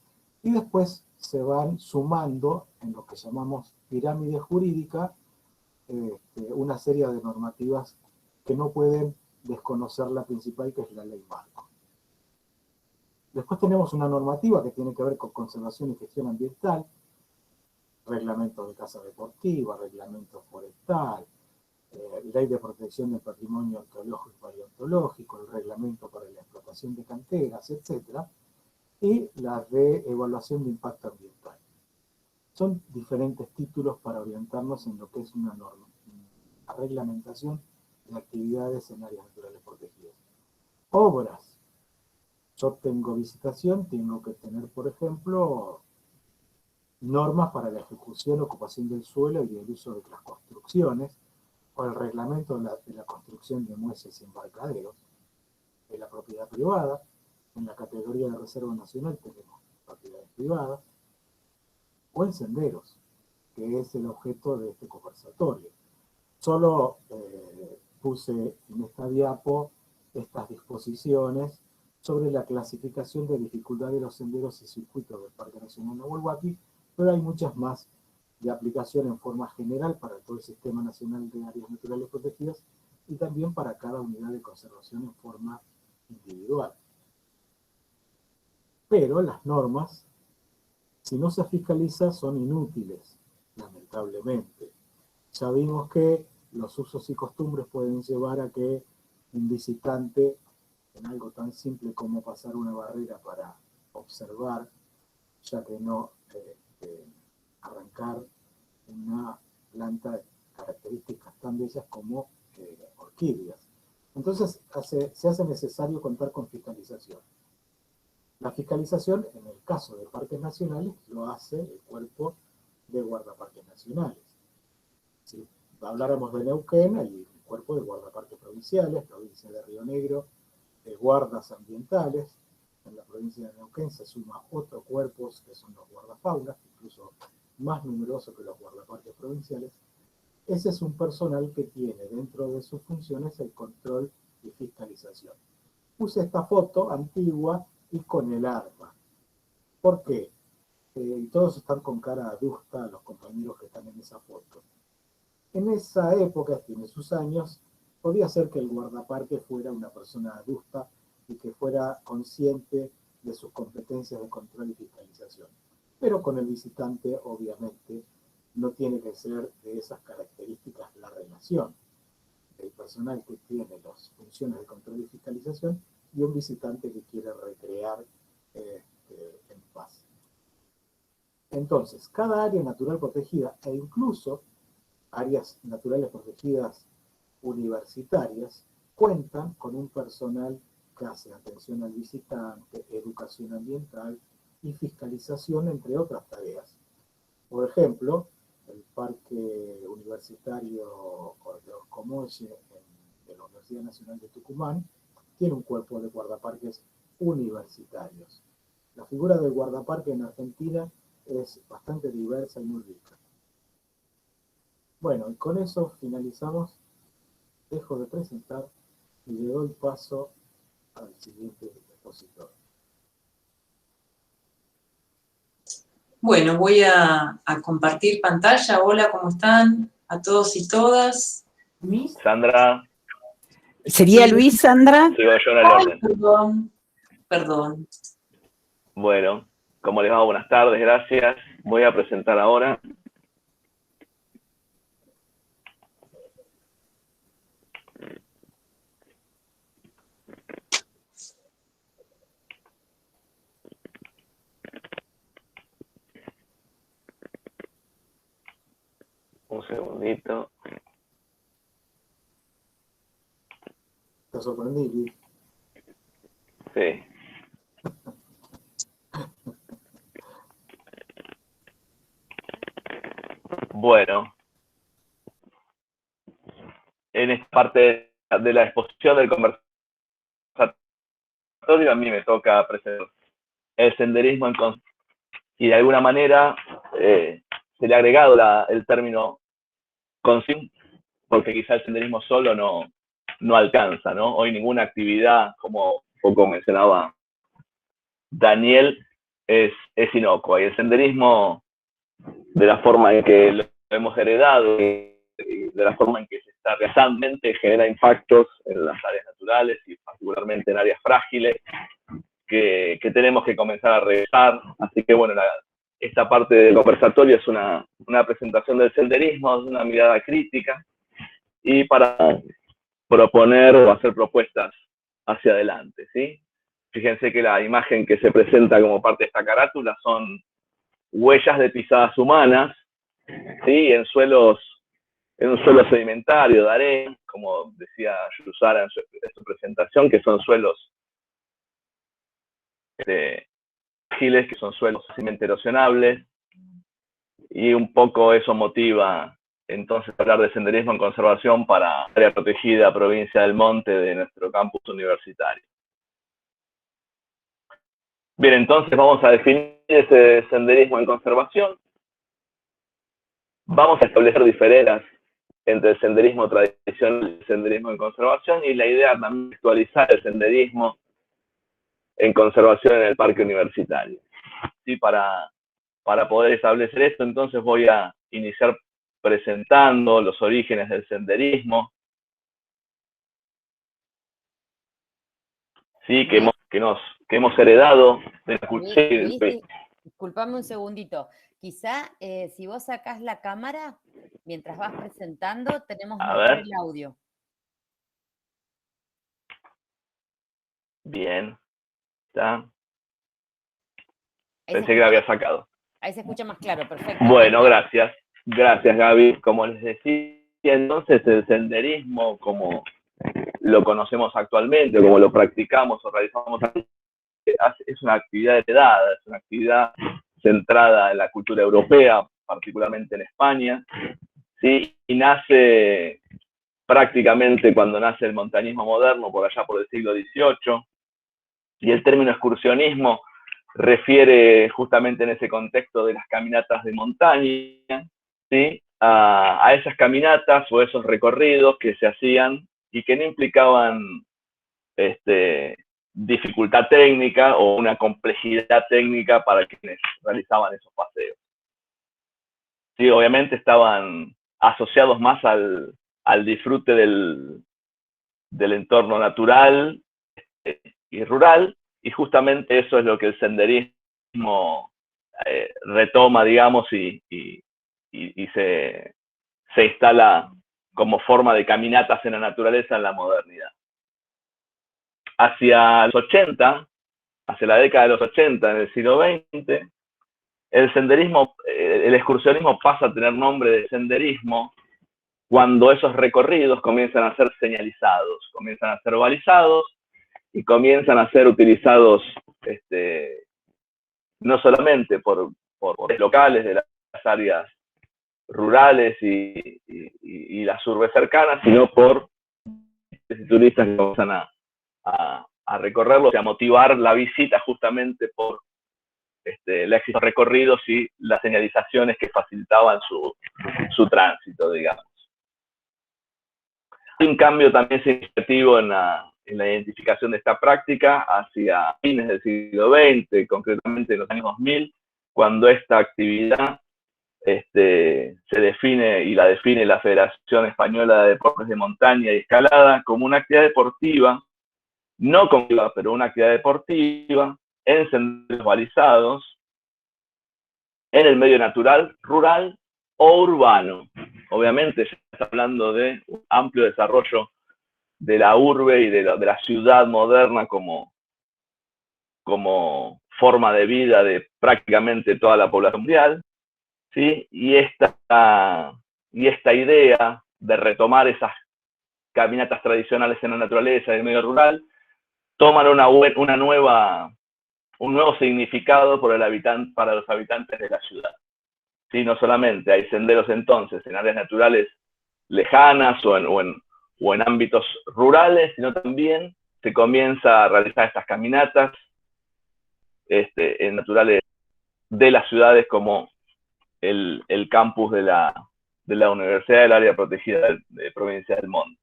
y después se van sumando en lo que llamamos pirámide jurídica una serie de normativas que no pueden desconocer la principal, que es la ley marco. Después tenemos una normativa que tiene que ver con conservación y gestión ambiental, reglamento de caza deportiva, reglamento forestal, ley de protección del patrimonio arqueológico y paleontológico, el reglamento para la explotación de canteras, etc., y las de evaluación de impacto ambiental. Son diferentes títulos para orientarnos en lo que es una norma, una reglamentación de actividades en áreas naturales protegidas. Obras. Yo tengo visitación, tengo que tener, por ejemplo, normas para la ejecución, ocupación del suelo y el uso de las construcciones, o el reglamento de la construcción de muelles y embarcaderos, de la propiedad privada. En la categoría de reserva nacional tenemos propiedades privadas, o en senderos, que es el objeto de este conversatorio. Solo puse en esta diapo estas disposiciones sobre la clasificación de dificultad de los senderos y circuitos del Parque Nacional Nahuel Huapi, pero hay muchas más de aplicación en forma general para todo el Sistema Nacional de Áreas Naturales Protegidas y también para cada unidad de conservación en forma individual. Pero las normas, si no se fiscaliza, son inútiles, lamentablemente. Ya vimos que los usos y costumbres pueden llevar a que un visitante, en algo tan simple como pasar una barrera para observar, ya que no arrancar una planta de características tan bellas como orquídeas. Entonces se hace necesario contar con fiscalización. La fiscalización, en el caso de parques nacionales, lo hace el cuerpo de guardaparques nacionales. Si habláramos de Neuquén, hay un cuerpo de guardaparques provinciales, provincia de Río Negro, de guardas ambientales. en la provincia de Neuquén se suma otro cuerpo, que son los guardafaunas, incluso más numerosos que los guardaparques provinciales. Ese es un personal que tiene dentro de sus funciones el control y fiscalización. Puse esta foto antigua y con el arma. ¿Por qué? Todos están con cara adusta, los compañeros que están en esa foto. En esa época, tiene sus años, podía ser que el guardaparque fuera una persona adusta y que fuera consciente de sus competencias de control y fiscalización. Pero con el visitante, obviamente, no tiene que ser de esas características la relación del personal que tiene las funciones de control y fiscalización y un visitante que quiere recrear en paz. Entonces, cada área natural protegida e incluso áreas naturales protegidas universitarias cuentan con un personal que hace atención al visitante, educación ambiental y fiscalización, entre otras tareas. Por ejemplo, el Parque Universitario de Orcomolle de la Universidad Nacional de Tucumán tiene un cuerpo de guardaparques universitarios. La figura del guardaparque en Argentina es bastante diversa y muy rica. Bueno, y con eso finalizamos. Dejo de presentar y le doy paso al siguiente expositor. Bueno, voy a compartir pantalla. Hola, ¿cómo están? A todos y todas. Sandra. ¿Sería Sí. Luis, Sandra? Sigo yo en el orden. Perdón. Bueno, ¿cómo les va? Buenas tardes, gracias. Voy a presentar ahora. Un segundito. Te sorprendí, Luis. Sí. Bueno, en esta parte de la exposición del conversatorio a mí me toca presentar el senderismo y de alguna manera se le ha agregado el término consigna, porque quizá el senderismo solo no alcanza, ¿no? Hoy ninguna actividad, como poco mencionaba Daniel, es inocua. Y el senderismo, de la forma en que lo hemos heredado y de la forma en que se está realizando, genera impactos en las áreas naturales y particularmente en áreas frágiles que tenemos que comenzar a revisar. Así que bueno, esta parte del conversatorio es una presentación del senderismo, una mirada crítica y para proponer o hacer propuestas hacia adelante, ¿sí? Fíjense que la imagen que se presenta como parte de esta carátula son huellas de pisadas humanas, ¿sí? En un suelo sedimentario de arena, como decía Yusara en su presentación, que son suelos ágiles, que son suelos fácilmente erosionables, y un poco eso motiva entonces hablar de senderismo en conservación para área protegida, provincia del Monte, de nuestro campus universitario. Bien, entonces vamos a definir ese senderismo en conservación. Vamos a establecer diferencias entre el senderismo tradicional y el senderismo en conservación, y la idea también es actualizar el senderismo en conservación en el parque universitario. ¿Sí? Para poder establecer esto, entonces voy a iniciar presentando los orígenes del senderismo, ¿sí? que hemos heredado de la cultura. Luis, disculpame un segundito. Quizá si vos sacás la cámara, mientras vas presentando, tenemos mejor el audio. Bien. ¿Está? Ahí Pensé que la había sacado. Ahí se escucha más claro, perfecto. Bueno, gracias. Gracias, Gaby. Como les decía, entonces el senderismo, como lo conocemos actualmente, como lo practicamos o realizamos, es una actividad heredada, es una actividad centrada en la cultura europea, particularmente en España, ¿sí? Y nace prácticamente cuando nace el montañismo moderno, por allá por el siglo XVIII, Y el término excursionismo refiere justamente en ese contexto de las caminatas de montaña, ¿sí? A esas caminatas o esos recorridos que se hacían y que no implicaban dificultad técnica o una complejidad técnica para quienes realizaban esos paseos. Sí, obviamente estaban asociados más al disfrute del entorno natural y rural, y justamente eso es lo que el senderismo retoma, digamos, y se instala como forma de caminatas en la naturaleza en la modernidad. Hacia los 80, hacia la década de los 80 en el siglo XX, el senderismo, el excursionismo pasa a tener nombre de senderismo cuando esos recorridos comienzan a ser señalizados, comienzan a ser balizados y comienzan a ser utilizados no solamente por locales de las áreas rurales y las urbes cercanas, sino por turistas que comienzan a recorrerlos y a motivar la visita justamente por el éxito de recorridos y las señalizaciones que facilitaban su tránsito, digamos. Hay un cambio también significativo en la identificación de esta práctica hacia fines del siglo XX, concretamente en los años 2000, cuando esta actividad se define y la define la Federación Española de Deportes de Montaña y Escalada como una actividad deportiva, no competitiva, pero una actividad deportiva en senderos balizados, en el medio natural, rural o urbano. Obviamente se está hablando de un amplio desarrollo de la urbe y de la ciudad moderna como forma de vida de prácticamente toda la población mundial, ¿sí? Y esta idea de retomar esas caminatas tradicionales en la naturaleza y el medio rural toman un nuevo significado para los habitantes de la ciudad. ¿Sí? No solamente hay senderos entonces en áreas naturales lejanas o en ámbitos rurales, sino también se comienza a realizar estas caminatas en naturales de las ciudades como el campus de la Universidad del Área Protegida de Provincia del Monte.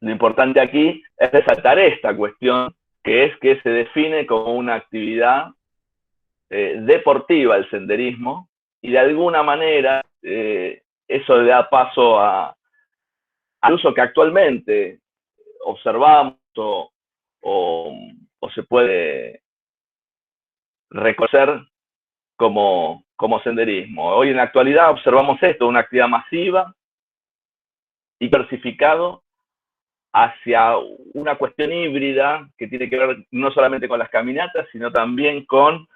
Lo importante aquí es resaltar esta cuestión, que es que se define como una actividad deportiva el senderismo, y de alguna manera eso le da paso al uso que actualmente observamos o se puede reconocer como senderismo. Hoy en la actualidad observamos esto, una actividad masiva y diversificado hacia una cuestión híbrida que tiene que ver no solamente con las caminatas, sino también con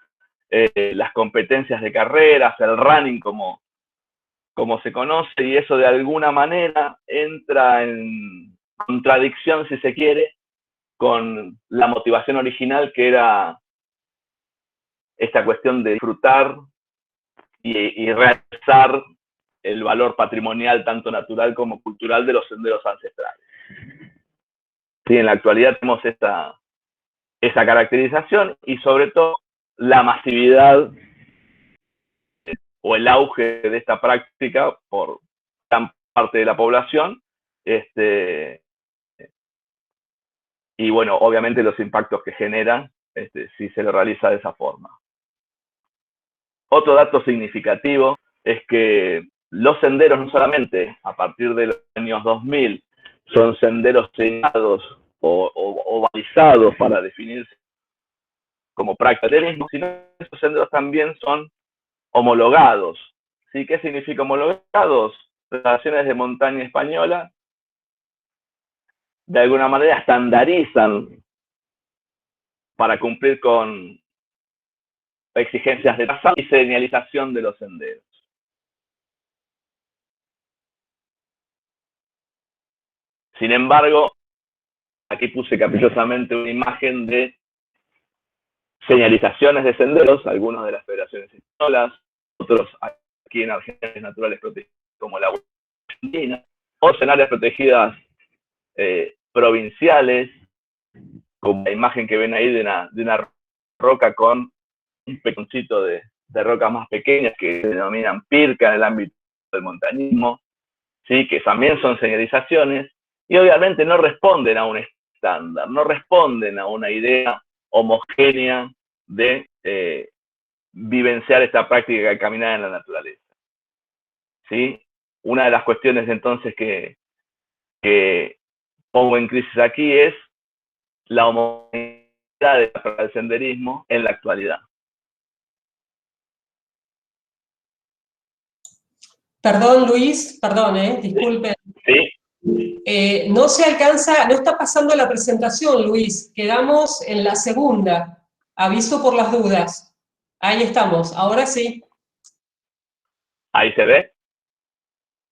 las competencias de carreras, el running como se conoce, y eso de alguna manera entra en contradicción, si se quiere, con la motivación original, que era esta cuestión de disfrutar y realizar el valor patrimonial, tanto natural como cultural, de los senderos ancestrales. Sí, en la actualidad tenemos esa caracterización y sobre todo la masividad o el auge de esta práctica por gran parte de la población, y bueno, obviamente los impactos que genera si se lo realiza de esa forma. Otro dato significativo es que los senderos, no solamente a partir de los años 2000, son senderos señalados o balizados para definirse como práctica de senderismo, sino que esos senderos también son homologados. ¿Sí? ¿Qué significa homologados? Federaciones de Montaña Española de alguna manera estandarizan para cumplir con exigencias de trazado y señalización de los senderos. Sin embargo, aquí puse caprichosamente una imagen de señalizaciones de senderos, algunos de las federaciones españolas, otros aquí en Argentina naturales protegidas como la Argentina, otros en áreas protegidas provinciales, como la imagen que ven ahí de una roca con un peconcito de rocas más pequeñas que se denominan pirca en el ámbito del montañismo, ¿sí? Que también son señalizaciones, y obviamente no responden a un estándar, no responden a una idea homogénea de vivenciar esta práctica de caminar en la naturaleza. ¿Sí? Una de las cuestiones entonces que pongo en crisis aquí es la homogeneidad del senderismo en la actualidad. Perdón, Luis, perdón, disculpe. Sí. No se alcanza, no está pasando la presentación, Luis. Quedamos en la segunda. Aviso por las dudas. Ahí estamos, ahora sí. Ahí se ve.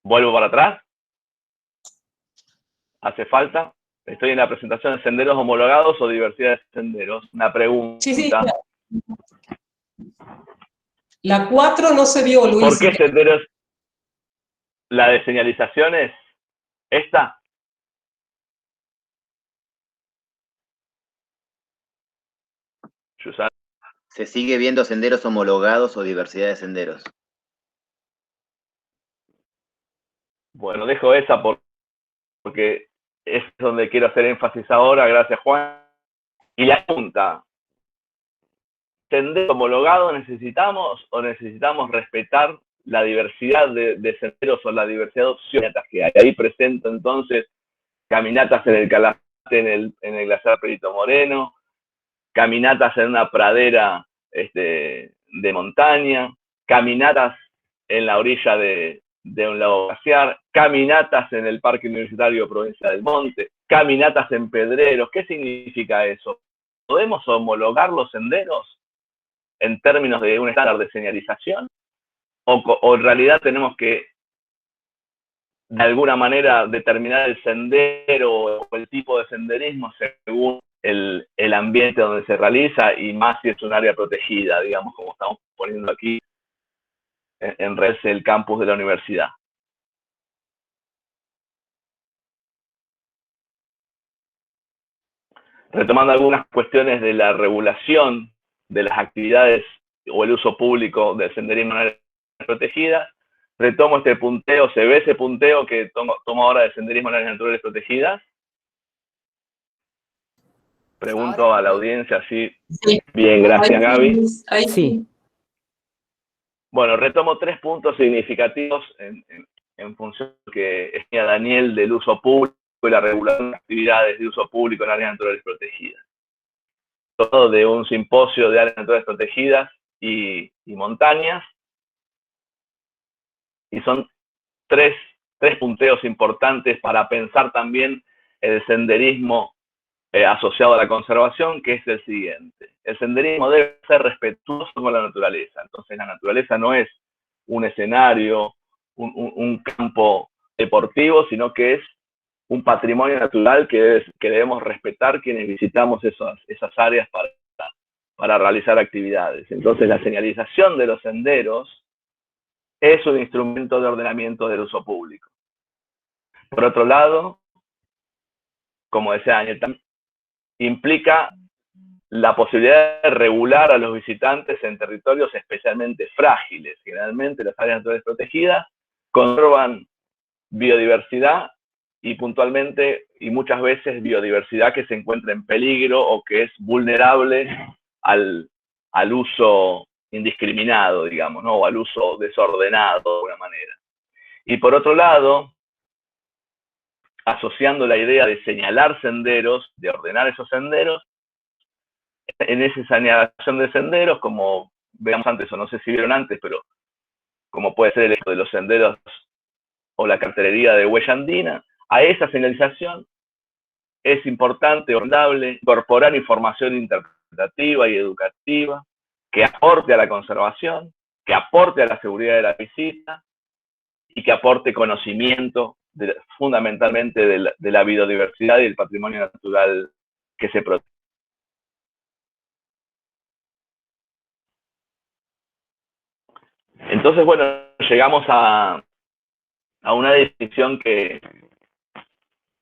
Vuelvo para atrás. ¿Hace falta? Estoy en la presentación de senderos homologados o diversidad de senderos. Una pregunta. Sí. La 4 no se vio, Luis. ¿Por qué senderos? La de señalizaciones, esta. Susana. Se sigue viendo senderos homologados o diversidad de senderos. Bueno, dejo esa porque es donde quiero hacer énfasis ahora, gracias Juan. Y la pregunta, ¿sendero homologado necesitamos o necesitamos respetar la diversidad de senderos o la diversidad de opciones que hay? Ahí presento entonces caminatas en el Calafate, en el glaciar Perito Moreno, caminatas en una pradera de montaña, caminatas en la orilla de un lago glaciar, caminatas en el Parque Universitario Provincia del Monte, caminatas en pedreros. ¿Qué significa eso? ¿Podemos homologar los senderos en términos de un estándar de señalización? ¿O en realidad tenemos que, de alguna manera, determinar el sendero o el tipo de senderismo según el ambiente donde se realiza, y más si es un área protegida, digamos, como estamos poniendo aquí en red el campus de la universidad? Retomando algunas cuestiones de la regulación de las actividades o el uso público del senderismo en áreas protegidas, retomo este punteo. ¿Se ve ese punteo que tomo ahora de senderismo en áreas naturales protegidas? Pregunto a la audiencia, sí. Bien, gracias, Gaby. Sí. Bueno, retomo 3 puntos significativos en función de que decía Daniel del uso público y la regulación de actividades de uso público en áreas naturales protegidas. Todo de un simposio de áreas naturales protegidas y montañas. Y son tres punteos importantes para pensar también el senderismo asociado a la conservación, que es el siguiente. El senderismo debe ser respetuoso con la naturaleza. Entonces la naturaleza no es un escenario, un campo deportivo, sino que es un patrimonio natural que debemos respetar quienes visitamos esas áreas para realizar actividades. Entonces la señalización de los senderos es un instrumento de ordenamiento del uso público. Por otro lado, como decía Daniel, implica la posibilidad de regular a los visitantes en territorios especialmente frágiles. Generalmente las áreas naturales protegidas conservan biodiversidad y puntualmente y muchas veces biodiversidad que se encuentra en peligro o que es vulnerable al uso indiscriminado, digamos, ¿no? O al uso desordenado de alguna manera. Y por otro lado, asociando la idea de señalar senderos, de ordenar esos senderos, en esa señalación de senderos, como veamos antes, o no sé si vieron antes, pero como puede ser el hecho de los senderos o la cartelería de huella andina, a esa señalización es importante, ordenable, incorporar información interpretativa y educativa que aporte a la conservación, que aporte a la seguridad de la visita y que aporte conocimiento fundamentalmente de la biodiversidad y el patrimonio natural que se protege. Entonces, bueno, llegamos a una definición que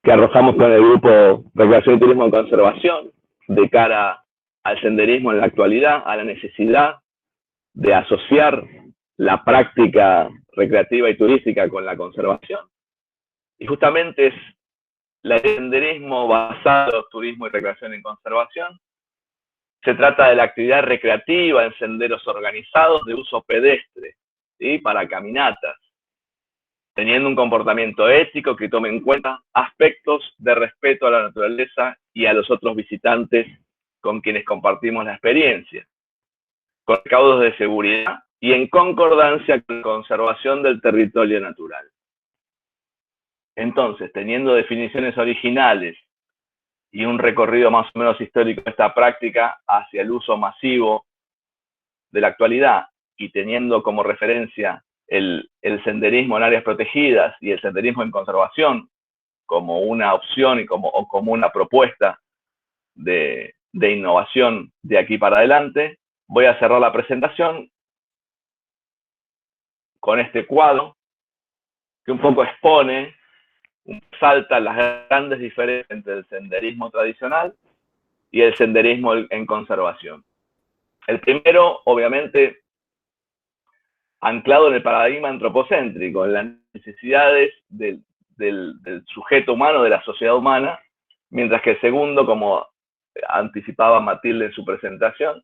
arrojamos con el grupo Recreación y Turismo en Conservación, de cara al senderismo en la actualidad, a la necesidad de asociar la práctica recreativa y turística con la conservación. Y justamente es el senderismo basado en turismo y recreación en conservación. Se trata de la actividad recreativa en senderos organizados de uso pedestre, ¿sí? Para caminatas, teniendo un comportamiento ético que tome en cuenta aspectos de respeto a la naturaleza y a los otros visitantes con quienes compartimos la experiencia, con recaudos de seguridad y en concordancia con la conservación del territorio natural. Entonces, teniendo definiciones originales y un recorrido más o menos histórico de esta práctica hacia el uso masivo de la actualidad y teniendo como referencia el senderismo en áreas protegidas y el senderismo en conservación como una opción y como una propuesta de innovación de aquí para adelante, voy a cerrar la presentación con este cuadro que un poco expone, salta las grandes diferencias entre el senderismo tradicional y el senderismo en conservación. El primero, obviamente, anclado en el paradigma antropocéntrico, en las necesidades del sujeto humano, de la sociedad humana, mientras que el segundo, como anticipaba Matilde en su presentación,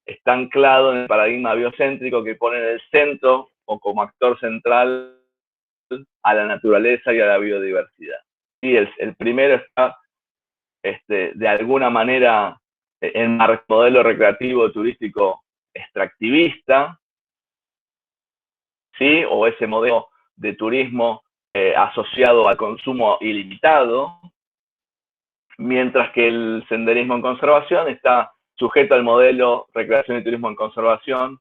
está anclado en el paradigma biocéntrico que pone en el centro o como actor central a la naturaleza y a la biodiversidad. Y el primero está, de alguna manera, en el modelo recreativo turístico extractivista, ¿sí? O ese modelo de turismo asociado al consumo ilimitado, mientras que el senderismo en conservación está sujeto al modelo recreación y turismo en conservación,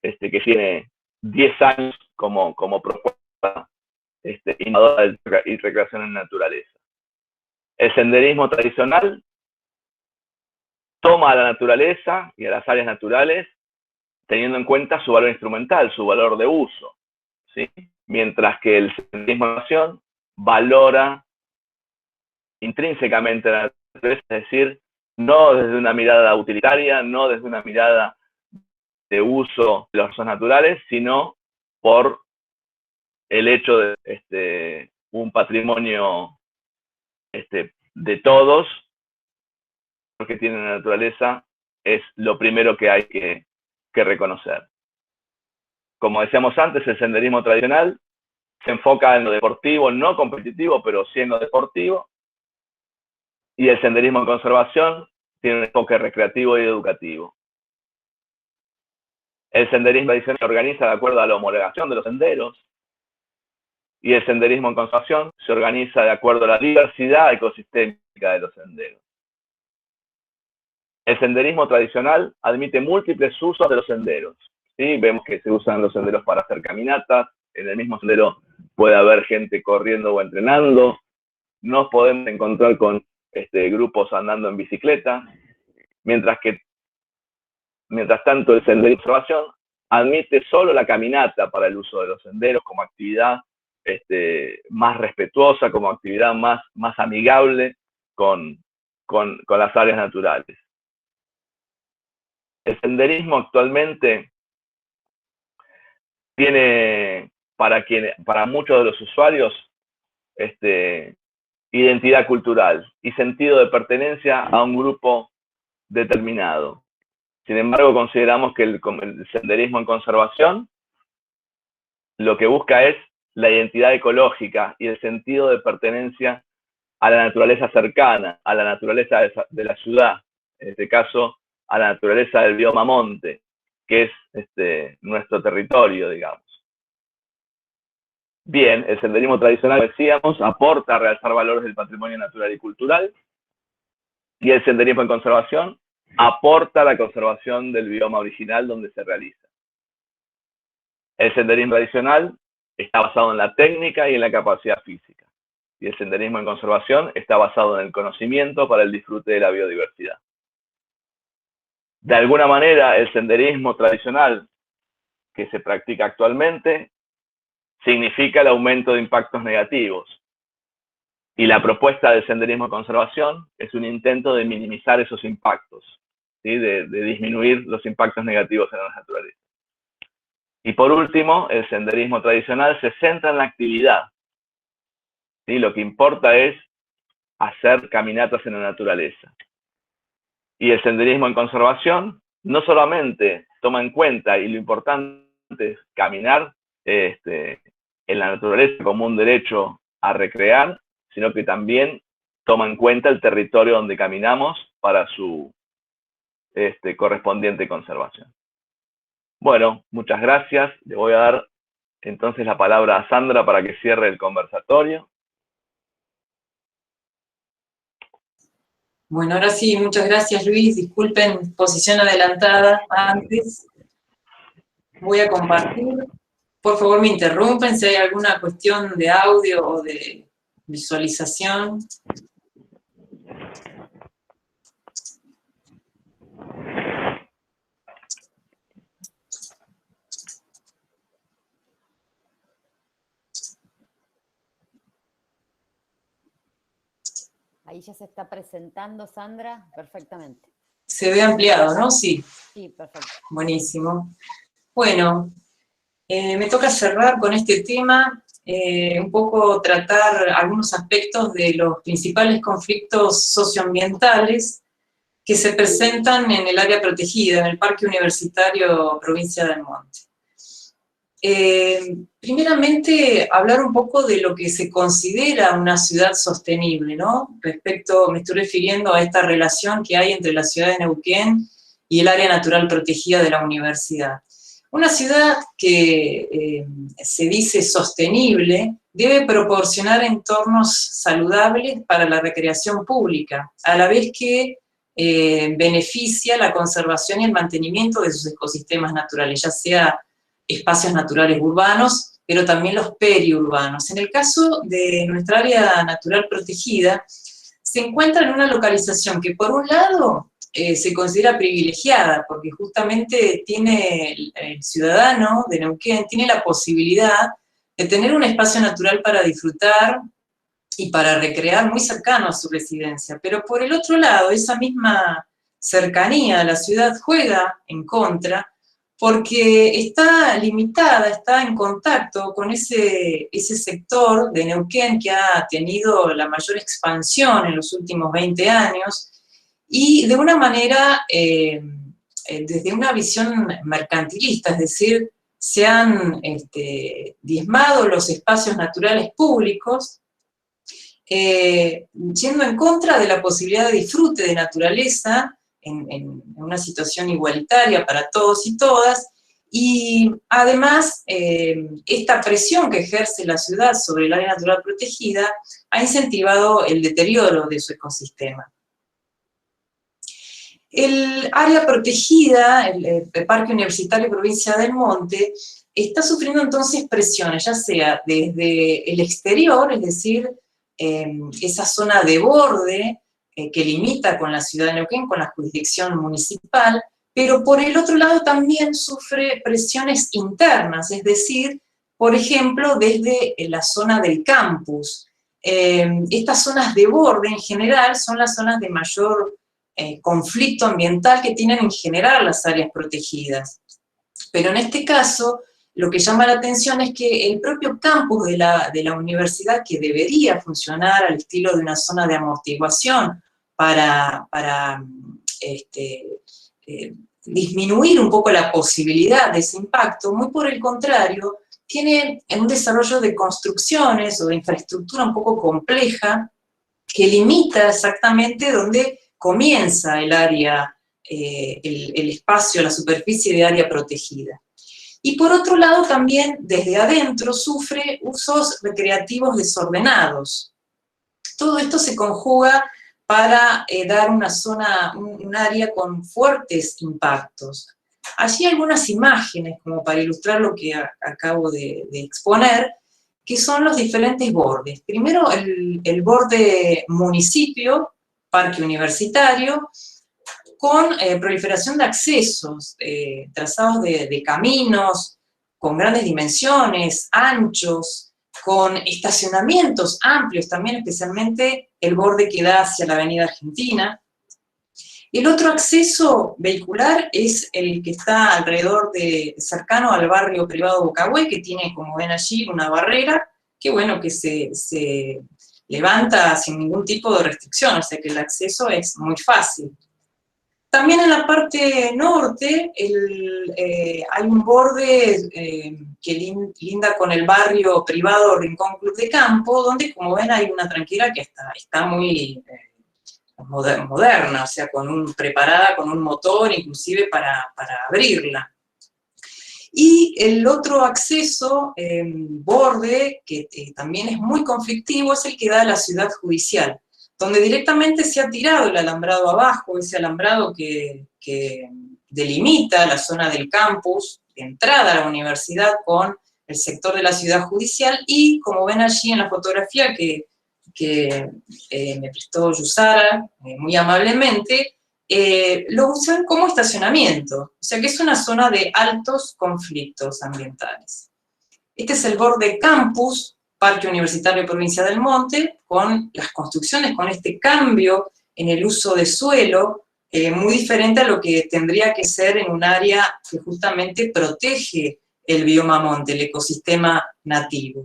que tiene 10 años como propuesta innovadora y recreación en naturaleza. El senderismo tradicional toma a la naturaleza y a las áreas naturales teniendo en cuenta su valor instrumental, su valor de uso, ¿sí? Mientras que el senderismo de conservación valora intrínsecamente la naturaleza, es decir, no desde una mirada utilitaria, no desde una mirada de uso de los recursos naturales, sino por el hecho de un patrimonio de todos, que tiene la naturaleza, es lo primero que hay que reconocer. Como decíamos antes, el senderismo tradicional se enfoca en lo deportivo, no competitivo, pero sí en lo deportivo, y el senderismo en conservación tiene un enfoque recreativo y educativo. El senderismo tradicional se organiza de acuerdo a la homologación de los senderos, y el senderismo en conservación se organiza de acuerdo a la diversidad ecosistémica de los senderos. El senderismo tradicional admite múltiples usos de los senderos, ¿sí? Vemos que se usan los senderos para hacer caminatas, en el mismo sendero puede haber gente corriendo o entrenando, nos podemos encontrar con grupos andando en bicicleta, mientras tanto el senderismo de conservación admite solo la caminata para el uso de los senderos como actividad más respetuosa, como actividad más amigable con las áreas naturales. El senderismo actualmente tiene para muchos de los usuarios identidad cultural y sentido de pertenencia a un grupo determinado. Sin embargo, consideramos que el senderismo en conservación lo que busca es la identidad ecológica y el sentido de pertenencia a la naturaleza cercana, a la naturaleza de la ciudad, en este caso a la naturaleza del bioma monte, que es nuestro territorio, digamos. Bien, el senderismo tradicional, decíamos, aporta a realzar valores del patrimonio natural y cultural, y el senderismo en conservación aporta a la conservación del bioma original donde se realiza. El senderismo tradicional está basado en la técnica y en la capacidad física, y el senderismo en conservación está basado en el conocimiento para el disfrute de la biodiversidad. De alguna manera, el senderismo tradicional que se practica actualmente significa el aumento de impactos negativos Y la propuesta del senderismo de conservación es un intento de minimizar esos impactos, ¿sí? de disminuir los impactos negativos en la naturaleza. Y por último, el senderismo tradicional se centra en la actividad, ¿sí? Lo que importa es hacer caminatas en la naturaleza. Y el senderismo en conservación no solamente toma en cuenta, y lo importante es caminar en la naturaleza como un derecho a recrear, sino que también toma en cuenta el territorio donde caminamos para su correspondiente conservación. Bueno, muchas gracias. Le voy a dar entonces la palabra a Sandra para que cierre el conversatorio. Bueno, ahora sí, muchas gracias, Luis. Disculpen, posición adelantada antes. Voy a compartir. Por favor, me interrumpen si hay alguna cuestión de audio o de visualización. Ahí ya se está presentando, Sandra, perfectamente. Se ve ampliado, ¿no? Sí. Sí, perfecto. Buenísimo. Bueno, me toca cerrar con este tema, un poco tratar algunos aspectos de los principales conflictos socioambientales que se presentan en el área protegida, en el Parque Universitario Provincia del Monte. Primeramente, hablar un poco de lo que se considera una ciudad sostenible, ¿no? Me estoy refiriendo a esta relación que hay entre la ciudad de Neuquén y el área natural protegida de la universidad. Una ciudad que se dice sostenible debe proporcionar entornos saludables para la recreación pública, a la vez que beneficia la conservación y el mantenimiento de sus ecosistemas naturales, ya sea espacios naturales urbanos, pero también los periurbanos. En el caso de nuestra área natural protegida, se encuentra en una localización que, por un lado, se considera privilegiada, porque justamente tiene el ciudadano de Neuquén, tiene la posibilidad de tener un espacio natural para disfrutar y para recrear muy cercano a su residencia. Pero por el otro lado, esa misma cercanía a la ciudad juega en contra, porque está limitada, está en contacto con ese sector de Neuquén que ha tenido la mayor expansión en los últimos 20 años, y de una manera, desde una visión mercantilista, es decir, se han diezmado los espacios naturales públicos, yendo en contra de la posibilidad de disfrute de naturaleza, en una situación igualitaria para todos y todas, y además esta presión que ejerce la ciudad sobre el área natural protegida ha incentivado el deterioro de su ecosistema. El área protegida, el Parque Universitario Provincia del Monte, está sufriendo entonces presiones, ya sea desde el exterior, es decir, esa zona de borde, que limita con la ciudad de Neuquén, con la jurisdicción municipal, pero por el otro lado también sufre presiones internas, es decir, por ejemplo, desde la zona del campus. Estas zonas de borde en general son las zonas de mayor conflicto ambiental que tienen en general las áreas protegidas. Pero en este caso, lo que llama la atención es que el propio campus de la universidad, que debería funcionar al estilo de una zona de amortiguación para disminuir un poco la posibilidad de ese impacto, muy por el contrario, tiene un desarrollo de construcciones o de infraestructura un poco compleja que limita exactamente donde comienza el área, el espacio, la superficie de área protegida. Y por otro lado también desde adentro sufre usos recreativos desordenados. Todo esto se conjuga para dar una zona, un área con fuertes impactos. Allí hay algunas imágenes como para ilustrar lo que acabo de exponer, que son los diferentes bordes. Primero el borde municipio, parque universitario, con proliferación de accesos, trazados de caminos con grandes dimensiones, anchos, con estacionamientos amplios también, especialmente el borde que da hacia la Avenida Argentina. El otro acceso vehicular es el que está alrededor cercano al barrio privado Bocagüe, que tiene, como ven allí, una barrera, que bueno, que se levanta sin ningún tipo de restricción, o sea que el acceso es muy fácil. También en la parte norte hay un borde que linda con el barrio privado Rincón Club de Campo, donde, como ven, hay una tranquera que está muy moderna, o sea, preparada con un motor inclusive para abrirla. Y el otro acceso, borde, que también es muy conflictivo, es el que da a la ciudad judicial, donde directamente se ha tirado el alambrado abajo, ese alambrado que delimita la zona del campus, de entrada a la universidad con el sector de la ciudad judicial, y como ven allí en la fotografía que me prestó Yusara muy amablemente, lo usan como estacionamiento, o sea que es una zona de altos conflictos ambientales. Este es el borde campus, Parque Universitario Provincia del Monte, con las construcciones, con este cambio en el uso de suelo, muy diferente a lo que tendría que ser en un área que justamente protege el bioma monte, el ecosistema nativo.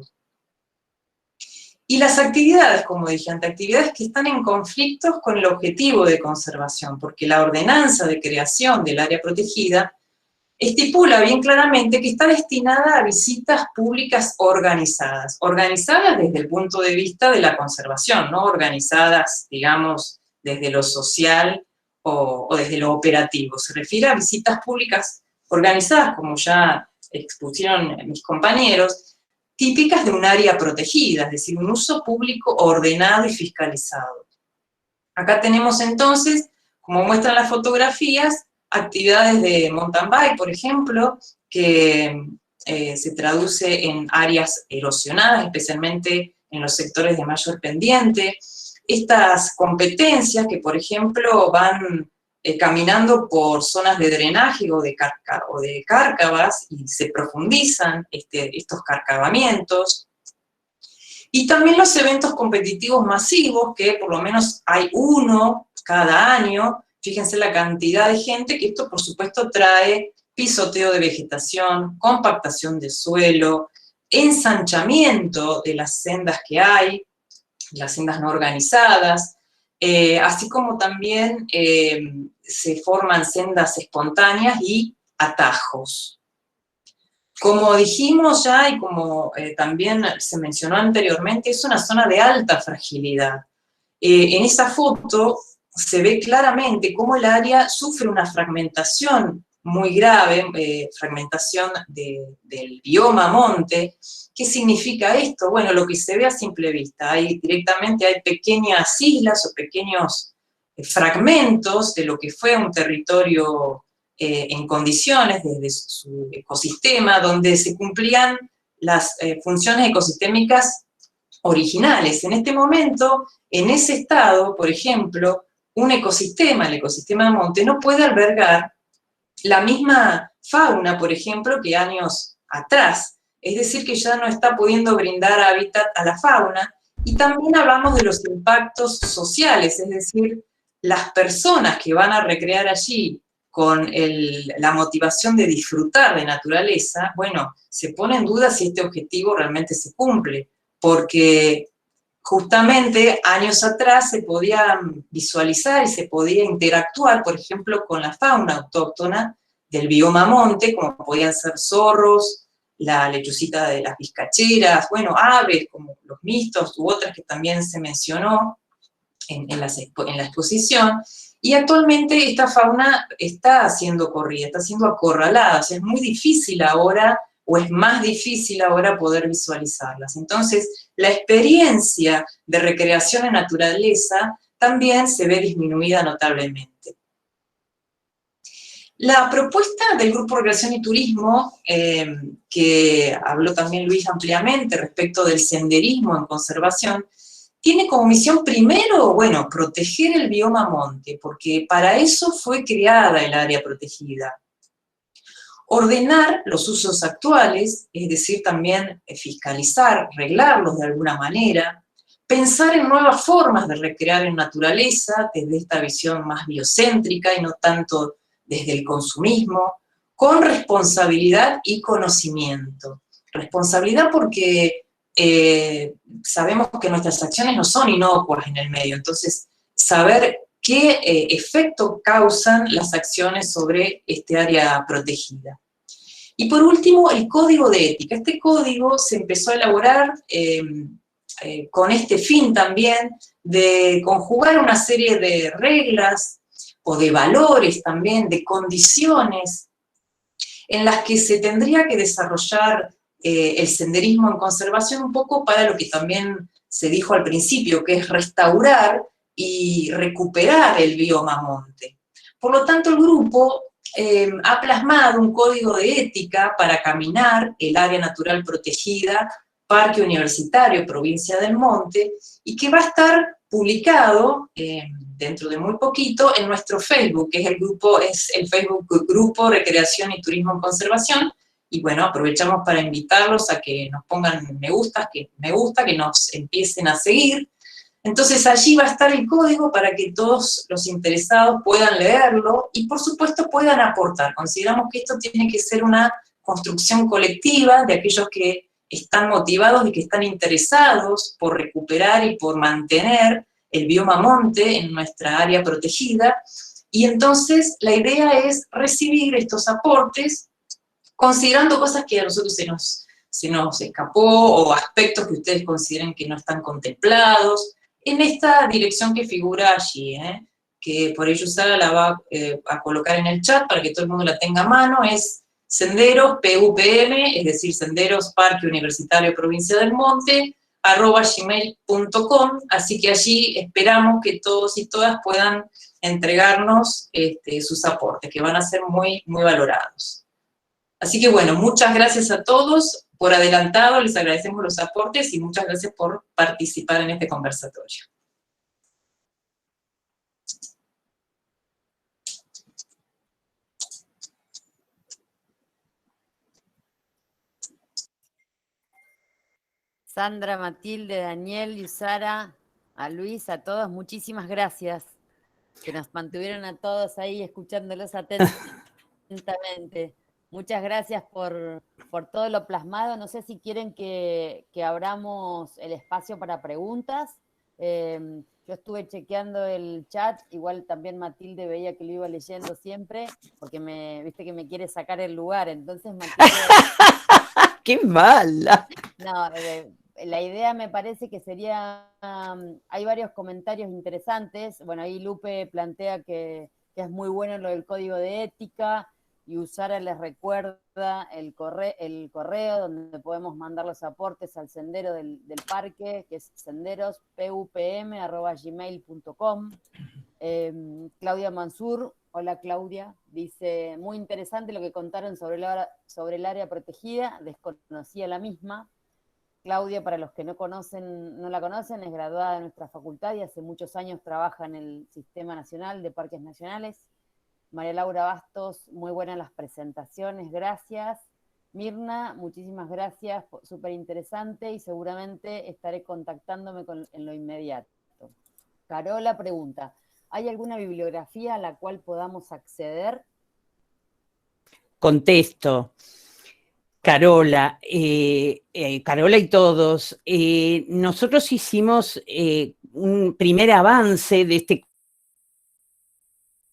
Y las actividades, como dije antes, actividades que están en conflictos con el objetivo de conservación, porque la ordenanza de creación del área protegida estipula bien claramente que está destinada a visitas públicas organizadas. Organizadas desde el punto de vista de la conservación, no organizadas, digamos, desde lo social o desde lo operativo. Se refiere a visitas públicas organizadas, como ya expusieron mis compañeros, típicas de un área protegida, es decir, un uso público ordenado y fiscalizado. Acá tenemos entonces, como muestran las fotografías, actividades de mountain bike, por ejemplo, que se traduce en áreas erosionadas, especialmente en los sectores de mayor pendiente. Estas competencias que, por ejemplo, van caminando por zonas de drenaje o de cárcavas y se profundizan estos carcavamientos. Y también los eventos competitivos masivos, que por lo menos hay uno cada año. Fíjense la cantidad de gente que esto, por supuesto, trae pisoteo de vegetación, compactación de suelo, ensanchamiento de las sendas que hay, las sendas no organizadas, así como también se forman sendas espontáneas y atajos. Como dijimos ya y como también se mencionó anteriormente, es una zona de alta fragilidad. En esa foto se ve claramente cómo el área sufre una fragmentación muy grave, fragmentación del bioma monte. ¿Qué significa esto? Bueno, lo que se ve a simple vista, directamente hay pequeñas islas o pequeños fragmentos de lo que fue un territorio en condiciones desde su ecosistema, donde se cumplían las funciones ecosistémicas originales. En este momento, en ese estado, por ejemplo, un ecosistema, el ecosistema de monte, no puede albergar la misma fauna, por ejemplo, que años atrás. Es decir, que ya no está pudiendo brindar hábitat a la fauna. Y también hablamos de los impactos sociales, es decir, las personas que van a recrear allí con la motivación de disfrutar de naturaleza, bueno, se pone en duda si este objetivo realmente se cumple, porque justamente años atrás se podía visualizar y se podía interactuar, por ejemplo, con la fauna autóctona del bioma monte, como podían ser zorros, la lechucita de las vizcacheras, bueno, aves como los mistos u otras que también se mencionó en la exposición, y actualmente esta fauna está siendo corrida, está siendo acorralada, o sea, es muy difícil ahora, o es más difícil ahora poder visualizarlas. Entonces, la experiencia de recreación en naturaleza también se ve disminuida notablemente. La propuesta del Grupo Recreación y Turismo, que habló también Luis ampliamente respecto del senderismo en conservación, tiene como misión primero, bueno, proteger el bioma monte, porque para eso fue creada el área protegida. ordenar los usos actuales, es decir, también fiscalizar, reglarlos de alguna manera, pensar en nuevas formas de recrear en naturaleza, desde esta visión más biocéntrica y no tanto desde el consumismo, con responsabilidad y conocimiento. Responsabilidad porque sabemos que nuestras acciones no son inocuas en el medio, entonces saber qué efecto causan las acciones sobre este área protegida. Y por último, el código de ética. Este código se empezó a elaborar con este fin también de conjugar una serie de reglas o de valores también, de condiciones en las que se tendría que desarrollar el senderismo en conservación un poco para lo que también se dijo al principio, que es restaurar y recuperar el bioma monte. Por lo tanto, el grupo ha plasmado un código de ética para caminar el área natural protegida, Parque Universitario, Provincia del Monte, y que va a estar publicado dentro de muy poquito en nuestro Facebook, que es el Facebook Grupo Recreación y Turismo en Conservación, y bueno, aprovechamos para invitarlos a que nos pongan me gusta, que nos empiecen a seguir. Entonces allí va a estar el código para que todos los interesados puedan leerlo y por supuesto puedan aportar. Consideramos que esto tiene que ser una construcción colectiva de aquellos que están motivados y que están interesados por recuperar y por mantener el bioma monte en nuestra área protegida. Y entonces la idea es recibir estos aportes considerando cosas que a nosotros se nos escapó o aspectos que ustedes consideren que no están contemplados, en esta dirección que figura allí, que por ello Sara la va a colocar en el chat para que todo el mundo la tenga a mano, es senderos PUPM, es decir, senderos Parque Universitario Provincia del Monte, @gmail.com, así que allí esperamos que todos y todas puedan entregarnos sus aportes, que van a ser muy, muy valorados. Así que bueno, muchas gracias a todos por adelantado, les agradecemos los aportes y muchas gracias por participar en este conversatorio. Sandra, Matilde, Daniel, Yusara, a Luis, a todos, muchísimas gracias, que nos mantuvieron a todos ahí escuchándolos atentamente. Muchas gracias por todo lo plasmado. No sé si quieren que abramos el espacio para preguntas. Yo estuve chequeando el chat, igual también Matilde veía que lo iba leyendo siempre, porque viste que me quiere sacar el lugar, entonces Matilde... ¡Qué mala! No, la idea me parece que sería... hay varios comentarios interesantes. Bueno, ahí Lupe plantea que es muy bueno lo del código de ética, y Usara les recuerda el correo donde podemos mandar los aportes al sendero del parque, que es senderospupm@gmail.com. Claudia Mansur, hola Claudia, dice, muy interesante lo que contaron sobre el área protegida, desconocía la misma. Claudia, para los que no la conocen, es graduada de nuestra facultad y hace muchos años trabaja en el Sistema Nacional de Parques Nacionales. María Laura Bastos, muy buenas las presentaciones, gracias. Mirna, muchísimas gracias, súper interesante y seguramente estaré contactándome en lo inmediato. Carola pregunta, ¿hay alguna bibliografía a la cual podamos acceder? Contesto. Carola, Carola y todos, nosotros hicimos un primer avance de este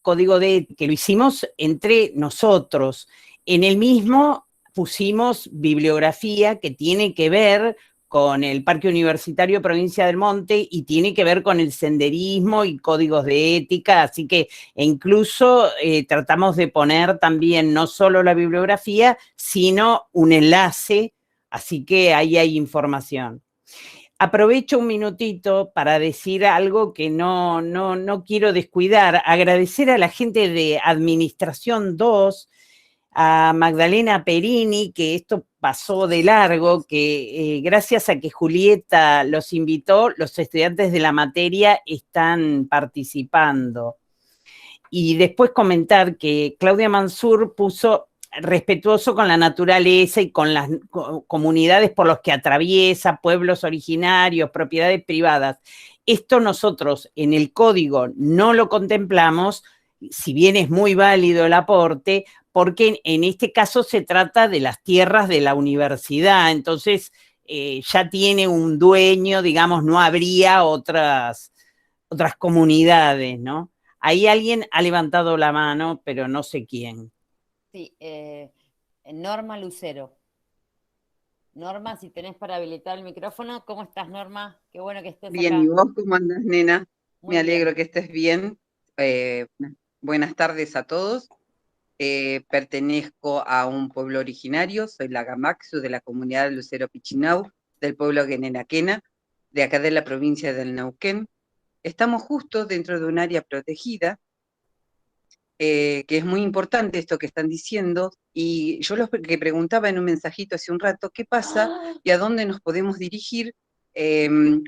código que lo hicimos entre nosotros. En el mismo pusimos bibliografía que tiene que ver con el Parque Universitario Provincia del Monte y tiene que ver con el senderismo y códigos de ética, así que incluso tratamos de poner también no solo la bibliografía, sino un enlace, así que ahí hay información. Aprovecho un minutito para decir algo que no quiero descuidar, agradecer a la gente de Administración 2, a Magdalena Perini, que esto pasó de largo, que gracias a que Julieta los invitó, los estudiantes de la materia están participando. Y después comentar que Claudia Mansur puso respetuoso con la naturaleza y con las comunidades por los que atraviesa, pueblos originarios, propiedades privadas. Esto nosotros en el código no lo contemplamos, si bien es muy válido el aporte, porque en este caso se trata de las tierras de la universidad, entonces ya tiene un dueño, digamos, no habría otras comunidades, ¿no? Ahí alguien ha levantado la mano, pero no sé quién. Sí, Norma Lucero. Norma, si tenés para habilitar el micrófono. ¿Cómo estás, Norma? Qué bueno que estés Bien, acá. ¿y vos cómo andás, nena? Muy Me alegro bien. que estés bien. Buenas tardes a todos. Pertenezco a un pueblo originario, soy la Gamaxu de la comunidad Lucero Pichinau, del pueblo Guenenaquena, de acá de la provincia del Neuquén. Estamos justo dentro de un área protegida, que es muy importante esto que están diciendo, y yo lo que preguntaba en un mensajito hace un rato, ¿qué pasa y a dónde nos podemos dirigir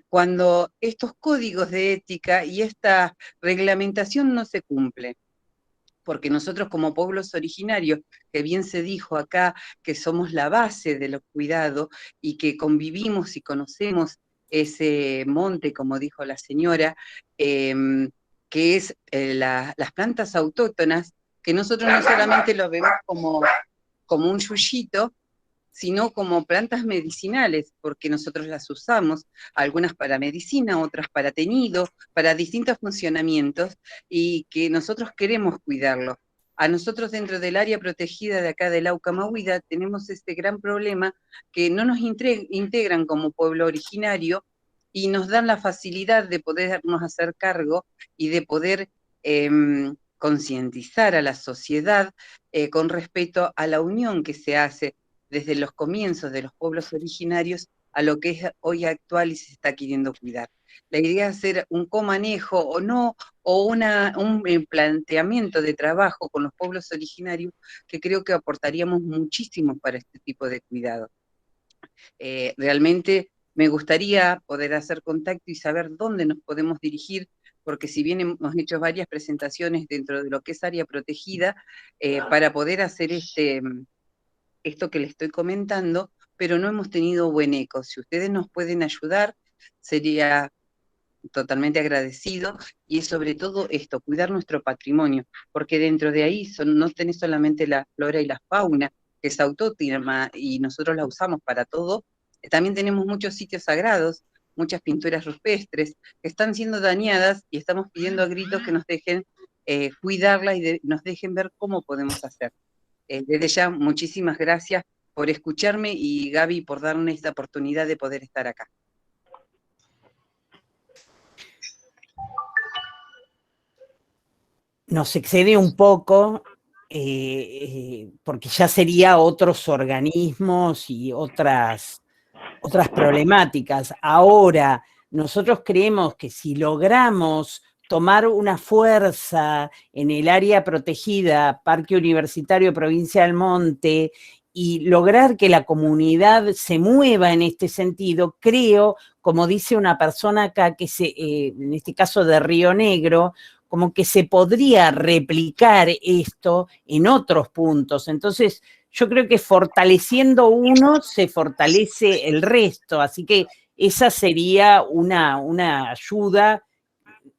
cuando estos códigos de ética y esta reglamentación no se cumplen? Porque nosotros como pueblos originarios, que bien se dijo acá, que somos la base de los cuidados y que convivimos y conocemos ese monte, como dijo la señora, que es las plantas autóctonas, que nosotros no solamente lo vemos como un yuyito, sino como plantas medicinales, porque nosotros las usamos, algunas para medicina, otras para teñido, para distintos funcionamientos, y que nosotros queremos cuidarlo. A nosotros dentro del área protegida de acá de Laucamahuida tenemos este gran problema que no nos integran como pueblo originario y nos dan la facilidad de podernos hacer cargo y de poder concientizar a la sociedad con respecto a la unión que se hace desde los comienzos de los pueblos originarios a lo que es hoy actual y se está queriendo cuidar. La idea es hacer un comanejo o no, o un planteamiento de trabajo con los pueblos originarios que creo que aportaríamos muchísimo para este tipo de cuidado. Realmente me gustaría poder hacer contacto y saber dónde nos podemos dirigir, porque si bien hemos hecho varias presentaciones dentro de lo que es área protegida, para poder hacer esto que les estoy comentando, pero no hemos tenido buen eco. Si ustedes nos pueden ayudar, sería totalmente agradecido, y sobre todo esto, cuidar nuestro patrimonio, porque dentro de ahí no tenés solamente la flora y la fauna, que es autóctona y nosotros la usamos para todo, también tenemos muchos sitios sagrados, muchas pinturas rupestres que están siendo dañadas y estamos pidiendo a gritos que nos dejen cuidarla y nos dejen ver cómo podemos hacer. Desde ya, muchísimas gracias por escucharme y Gaby por darme esta oportunidad de poder estar acá. Nos excede un poco porque ya sería otros organismos y otras problemáticas. Ahora, nosotros creemos que si logramos tomar una fuerza en el área protegida, Parque Universitario Provincia del Monte, y lograr que la comunidad se mueva en este sentido, creo, como dice una persona acá, que en este caso de Río Negro, como que se podría replicar esto en otros puntos. Entonces, yo creo que fortaleciendo uno se fortalece el resto, así que esa sería una ayuda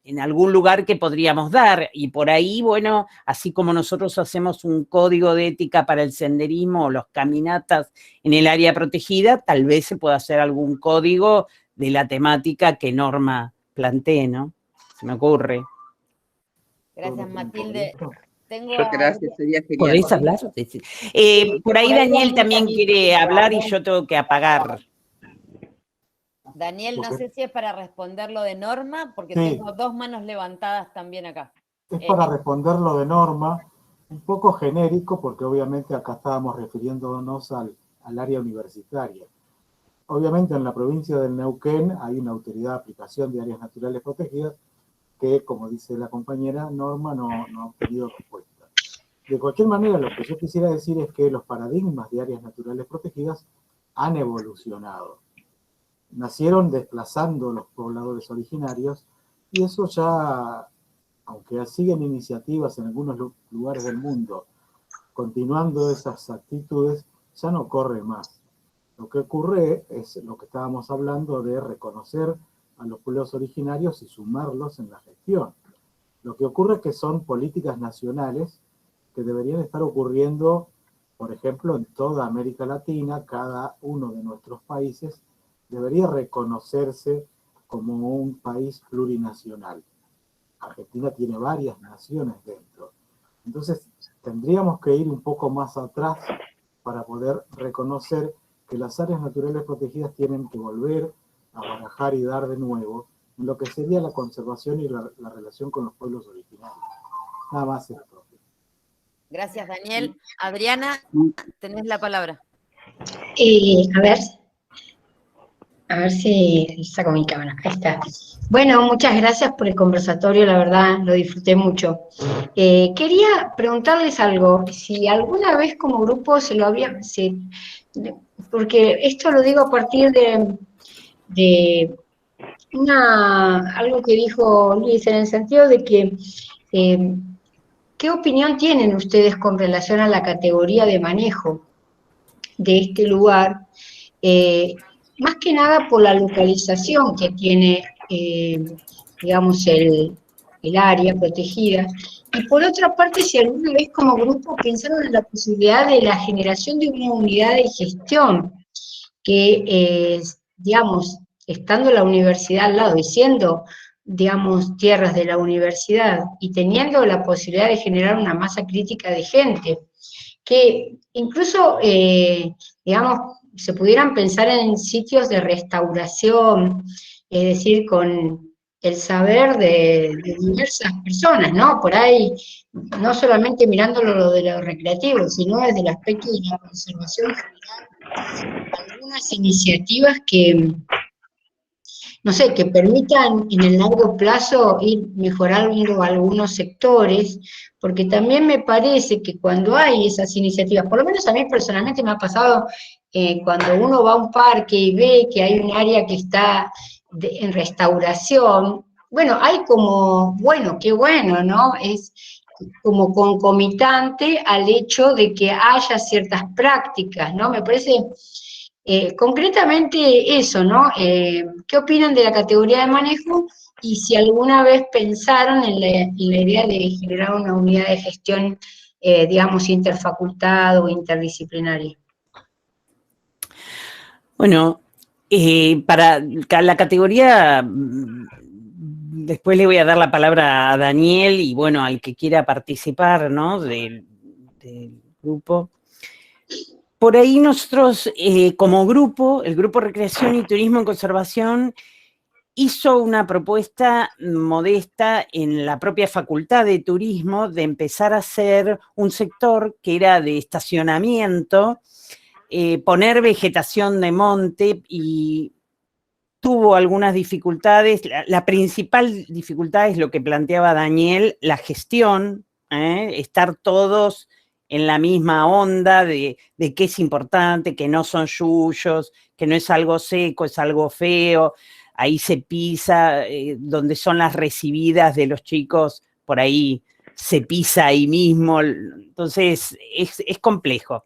en algún lugar que podríamos dar, y por ahí, bueno, así como nosotros hacemos un código de ética para el senderismo o los caminatas en el área protegida, tal vez se pueda hacer algún código de la temática que Norma plantee, ¿no? Se me ocurre. Gracias, Matilde. Gracias, sería genial. ¿Podés hablar? Por ahí Daniel también quiere hablar y yo tengo que apagar. Daniel, no sé si es para responder lo de Norma, porque sí, tengo dos manos levantadas también acá. Es para responder lo de Norma, un poco genérico, porque obviamente acá estábamos refiriéndonos al área universitaria. Obviamente en la provincia del Neuquén hay una autoridad de aplicación de áreas naturales protegidas que, como dice la compañera Norma, no ha obtenido respuesta. De cualquier manera, lo que yo quisiera decir es que los paradigmas de áreas naturales protegidas han evolucionado. Nacieron desplazando los pobladores originarios, y eso ya, aunque siguen iniciativas en algunos lugares del mundo continuando esas actitudes, ya no corre más. Lo que ocurre es lo que estábamos hablando de reconocer a los pueblos originarios y sumarlos en la gestión. Lo que ocurre es que son políticas nacionales que deberían estar ocurriendo, por ejemplo, en toda América Latina. Cada uno de nuestros países debería reconocerse como un país plurinacional. Argentina tiene varias naciones dentro. Entonces, tendríamos que ir un poco más atrás para poder reconocer que las áreas naturales protegidas tienen que volver a barajar y dar de nuevo en lo que sería la conservación y la relación con los pueblos originarios. Nada más esto. Gracias, Daniel. Adriana, tenés la palabra. A ver si saco mi cámara. Ahí está. Bueno, muchas gracias por el conversatorio, la verdad, lo disfruté mucho. Quería preguntarles algo, si alguna vez como grupo se lo había... porque esto lo digo a partir de algo que dijo Luis, en el sentido de que, ¿qué opinión tienen ustedes con relación a la categoría de manejo de este lugar? Más que nada por la localización que tiene, digamos, el área protegida. Y por otra parte, si alguna vez como grupo pensaron en la posibilidad de la generación de una unidad de gestión que, digamos, estando la universidad al lado y siendo, digamos, tierras de la universidad y teniendo la posibilidad de generar una masa crítica de gente, que incluso, digamos, se pudieran pensar en sitios de restauración, es decir, con el saber de diversas personas, ¿no? Por ahí, no solamente mirándolo lo de lo recreativo, sino desde el aspecto de la conservación general, algunas iniciativas que, no sé, que permitan en el largo plazo ir mejorando algunos sectores, porque también me parece que cuando hay esas iniciativas, por lo menos a mí personalmente me ha pasado, cuando uno va a un parque y ve que hay un área que está en restauración, bueno, hay como, bueno, qué bueno, ¿no? Es como concomitante al hecho de que haya ciertas prácticas, ¿no? Me parece... concretamente eso, ¿no? ¿Qué opinan de la categoría de manejo? Y si alguna vez pensaron en la idea de generar una unidad de gestión, digamos, interfacultad o interdisciplinaria. Bueno, para la categoría, después le voy a dar la palabra a Daniel y bueno, al que quiera participar, ¿no? Del grupo. Por ahí nosotros, como grupo, el Grupo Recreación y Turismo en Conservación, hizo una propuesta modesta en la propia Facultad de Turismo de empezar a hacer un sector que era de estacionamiento, poner vegetación de monte, y tuvo algunas dificultades. La principal dificultad es lo que planteaba Daniel, la gestión, estar todos en la misma onda de qué es importante, que no son yuyos, que no es algo seco, es algo feo. Ahí se pisa, donde son las recibidas de los chicos, por ahí se pisa ahí mismo. Entonces es complejo.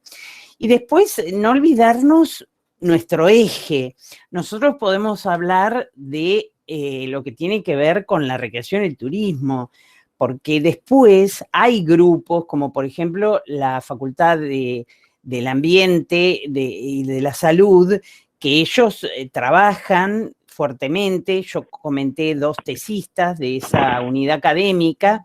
Y después, no olvidarnos nuestro eje. Nosotros podemos hablar de lo que tiene que ver con la recreación y el turismo, porque después hay grupos, como por ejemplo la Facultad del Ambiente y de la Salud, que ellos trabajan fuertemente. Yo comenté 2 tesistas de esa unidad académica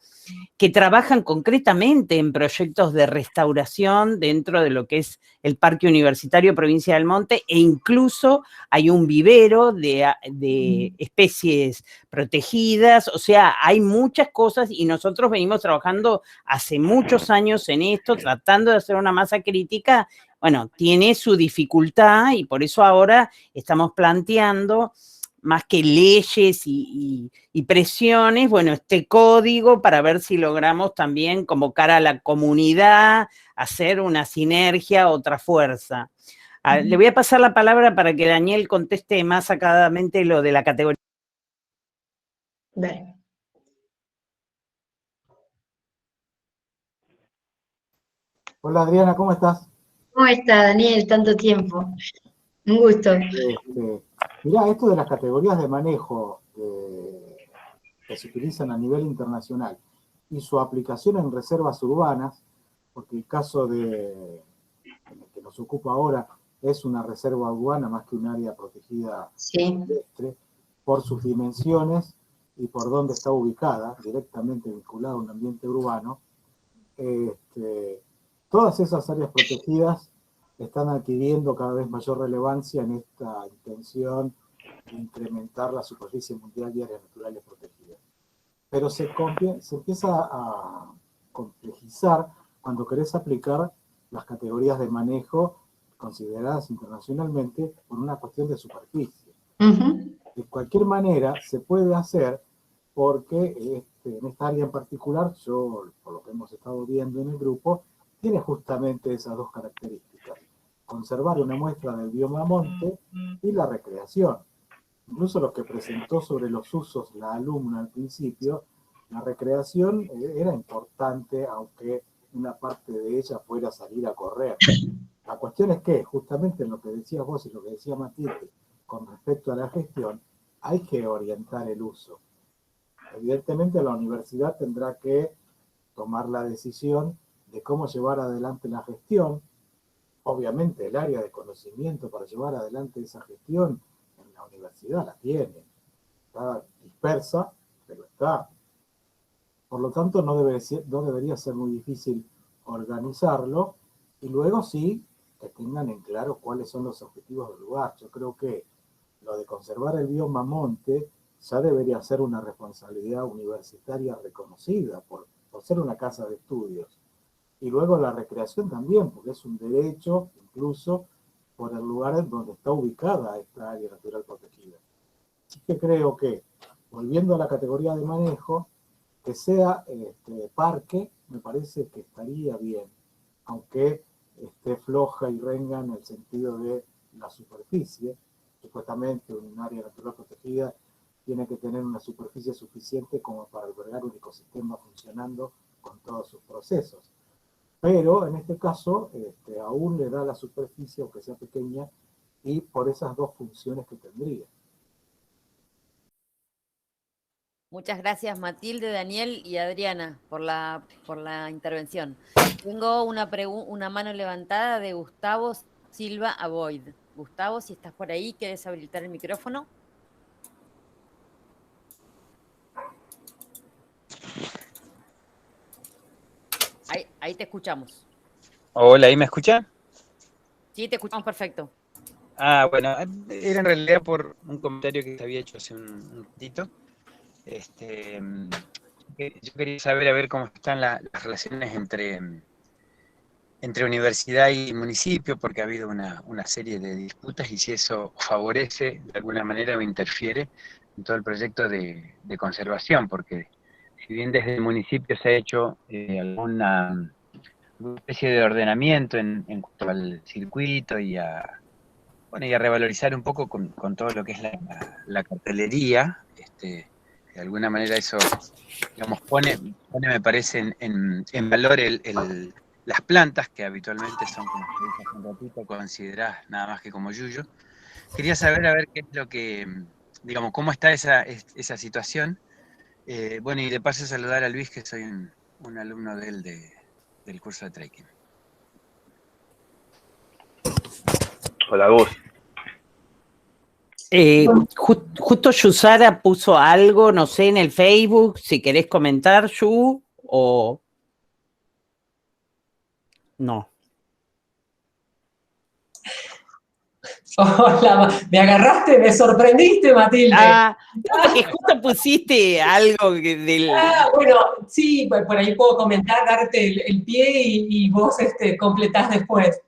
que trabajan concretamente en proyectos de restauración dentro de lo que es el Parque Universitario Provincia del Monte, e incluso hay un vivero de especies protegidas. O sea, hay muchas cosas y nosotros venimos trabajando hace muchos años en esto, tratando de hacer una masa crítica. Bueno, tiene su dificultad y por eso ahora estamos planteando, más que leyes y presiones, bueno, este código para ver si logramos también convocar a la comunidad, hacer una sinergia, otra fuerza. Le voy a pasar la palabra para que Daniel conteste más sacadamente lo de la categoría. Hola Adriana, ¿cómo estás? ¿Cómo está, Daniel? Tanto tiempo. Un gusto. Mirá, esto de las categorías de manejo que se utilizan a nivel internacional y su aplicación en reservas urbanas, porque el caso el que nos ocupa ahora es una reserva urbana más que un área protegida terrestre, por sus dimensiones y por dónde está ubicada, directamente vinculada a un ambiente urbano. Todas esas áreas protegidas están adquiriendo cada vez mayor relevancia en esta intención de incrementar la superficie mundial de áreas naturales protegidas. Pero se empieza a complejizar cuando querés aplicar las categorías de manejo consideradas internacionalmente por una cuestión de superficie. De cualquier manera se puede hacer porque en esta área en particular, yo, por lo que hemos estado viendo en el grupo, tiene justamente esas dos características: conservar una muestra del bioma monte y la recreación. Incluso lo que presentó sobre los usos la alumna al principio, la recreación era importante, aunque una parte de ella fuera salir a correr. La cuestión es que, justamente en lo que decías vos y lo que decía Matilde, con respecto a la gestión, hay que orientar el uso. Evidentemente la universidad tendrá que tomar la decisión de cómo llevar adelante la gestión. Obviamente el área de conocimiento para llevar adelante esa gestión en la universidad la tiene. Está dispersa, pero está. Por lo tanto, no debería ser muy difícil organizarlo, y luego sí que tengan en claro cuáles son los objetivos del lugar. Yo creo que lo de conservar el bioma monte ya debería ser una responsabilidad universitaria reconocida por ser una casa de estudios. Y luego la recreación también, porque es un derecho, incluso por el lugar en donde está ubicada esta área natural protegida. Así que creo que, volviendo a la categoría de manejo, que sea parque, me parece que estaría bien, aunque esté floja y renga en el sentido de la superficie. Supuestamente un área natural protegida tiene que tener una superficie suficiente como para albergar un ecosistema funcionando con todos sus procesos. Pero en este caso aún le da la superficie, aunque sea pequeña, y por esas dos funciones que tendría. Muchas gracias Matilde, Daniel y Adriana por la intervención. Tengo una mano levantada de Gustavo Silva Aboid. Gustavo, si estás por ahí, ¿quieres habilitar el micrófono? Ahí te escuchamos. Hola, ¿ahí me escuchan? Sí, te escuchamos perfecto. Ah, bueno, era en realidad por un comentario que se había hecho hace un ratito. Yo quería saber a ver cómo están las relaciones entre universidad y municipio, porque ha habido una serie de disputas, y si eso favorece de alguna manera o interfiere en todo el proyecto de conservación, porque si bien desde el municipio se ha hecho alguna especie de ordenamiento en cuanto al circuito y a revalorizar un poco con todo lo que es la cartelería, de alguna manera eso, digamos, pone me parece, en valor las plantas, que habitualmente son, como se dice hace un ratito, consideradas nada más que como yuyo. Quería saber a ver qué es lo que, digamos, cómo está esa situación. Bueno, y de paso saludar a Luis, que soy un alumno de él del curso de trekking. Hola, Gus. Justo Yusara puso algo, no sé, en el Facebook, si querés comentar, Yu, o... No. Hola, me agarraste, me sorprendiste, Matilde. Porque justo pusiste algo del... Bueno, sí, por ahí puedo comentar, darte el pie y vos completás después.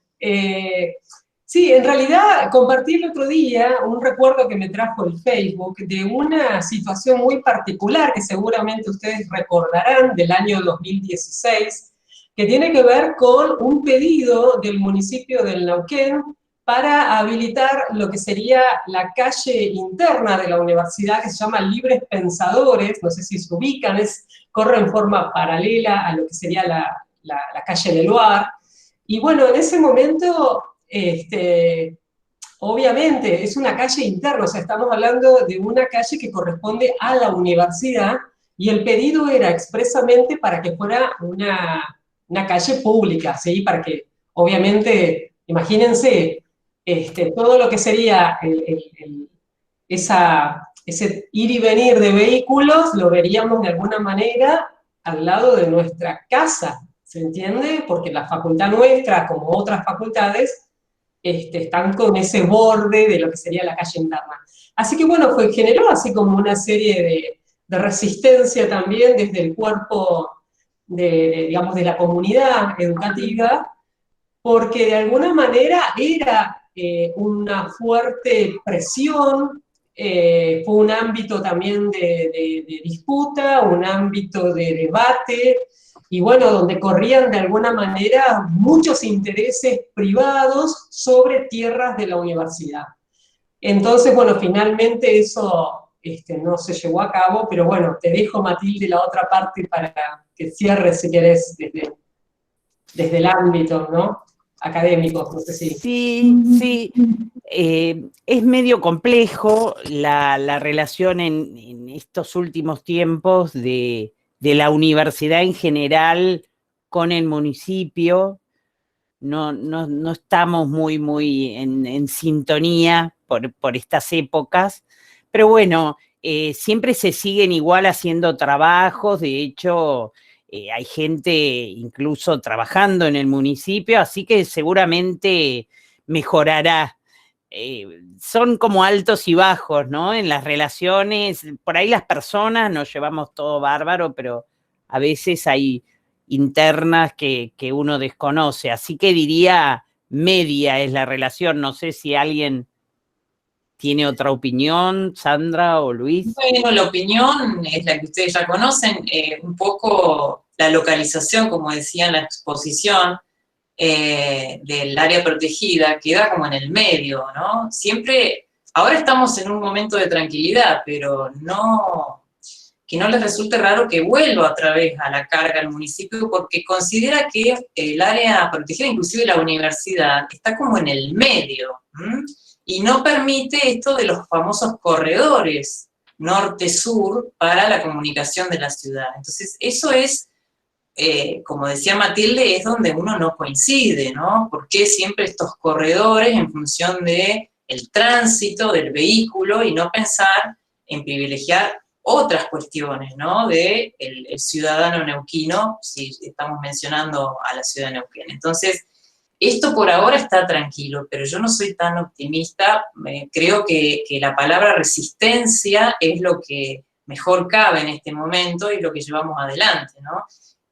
Sí, en realidad compartí el otro día un recuerdo que me trajo el Facebook de una situación muy particular que seguramente ustedes recordarán del año 2016, que tiene que ver con un pedido del municipio del Neuquén para habilitar lo que sería la calle interna de la universidad, que se llama Libres Pensadores, no sé si se ubican, corre en forma paralela a lo que sería la calle Leloir. Y bueno, en ese momento, obviamente, es una calle interna, o sea, estamos hablando de una calle que corresponde a la universidad, y el pedido era expresamente para que fuera una calle pública, ¿sí? Para que, obviamente, imagínense, todo lo que sería ese ir y venir de vehículos, lo veríamos de alguna manera al lado de nuestra casa, ¿se entiende? Porque la facultad nuestra, como otras facultades, están con ese borde de lo que sería la calle interna. Así que bueno, generó así como una serie de resistencia también desde el cuerpo digamos, de la comunidad educativa, porque de alguna manera era una fuerte presión, fue un ámbito también de disputa, un ámbito de debate, y bueno, donde corrían de alguna manera muchos intereses privados sobre tierras de la universidad. Entonces, bueno, finalmente eso no se llevó a cabo, pero bueno, te dejo, Matilde, la otra parte para que cierres, si querés, desde el ámbito, ¿no? Académico, no sé si. Sí. Es medio complejo la relación en estos últimos tiempos de la universidad en general con el municipio. No estamos muy en sintonía por estas épocas, pero bueno, siempre se siguen igual haciendo trabajos. De hecho, hay gente incluso trabajando en el municipio, así que seguramente mejorará. Son como altos y bajos, ¿no? En las relaciones, por ahí las personas nos llevamos todo bárbaro, pero a veces hay internas que uno desconoce, así que diría media es la relación. No sé si alguien tiene otra opinión, Sandra o Luis. Bueno, la opinión es la que ustedes ya conocen, un poco la localización, como decía en la exposición, del área protegida, queda como en el medio, ¿no? Siempre, ahora estamos en un momento de tranquilidad, pero que no les resulte raro que vuelva otra vez a la carga el municipio, porque considera que el área protegida, inclusive la universidad, está como en el medio, y no permite esto de los famosos corredores norte-sur para la comunicación de la ciudad. Entonces, eso es, como decía Matilde, es donde uno no coincide, ¿no? ¿Por qué siempre estos corredores en función del tránsito del vehículo y no pensar en privilegiar otras cuestiones, ¿no? De el ciudadano neuquino, si estamos mencionando a la ciudad de Neuquén? Entonces, esto por ahora está tranquilo, pero yo no soy tan optimista. Creo que la palabra resistencia es lo que mejor cabe en este momento y lo que llevamos adelante, ¿no?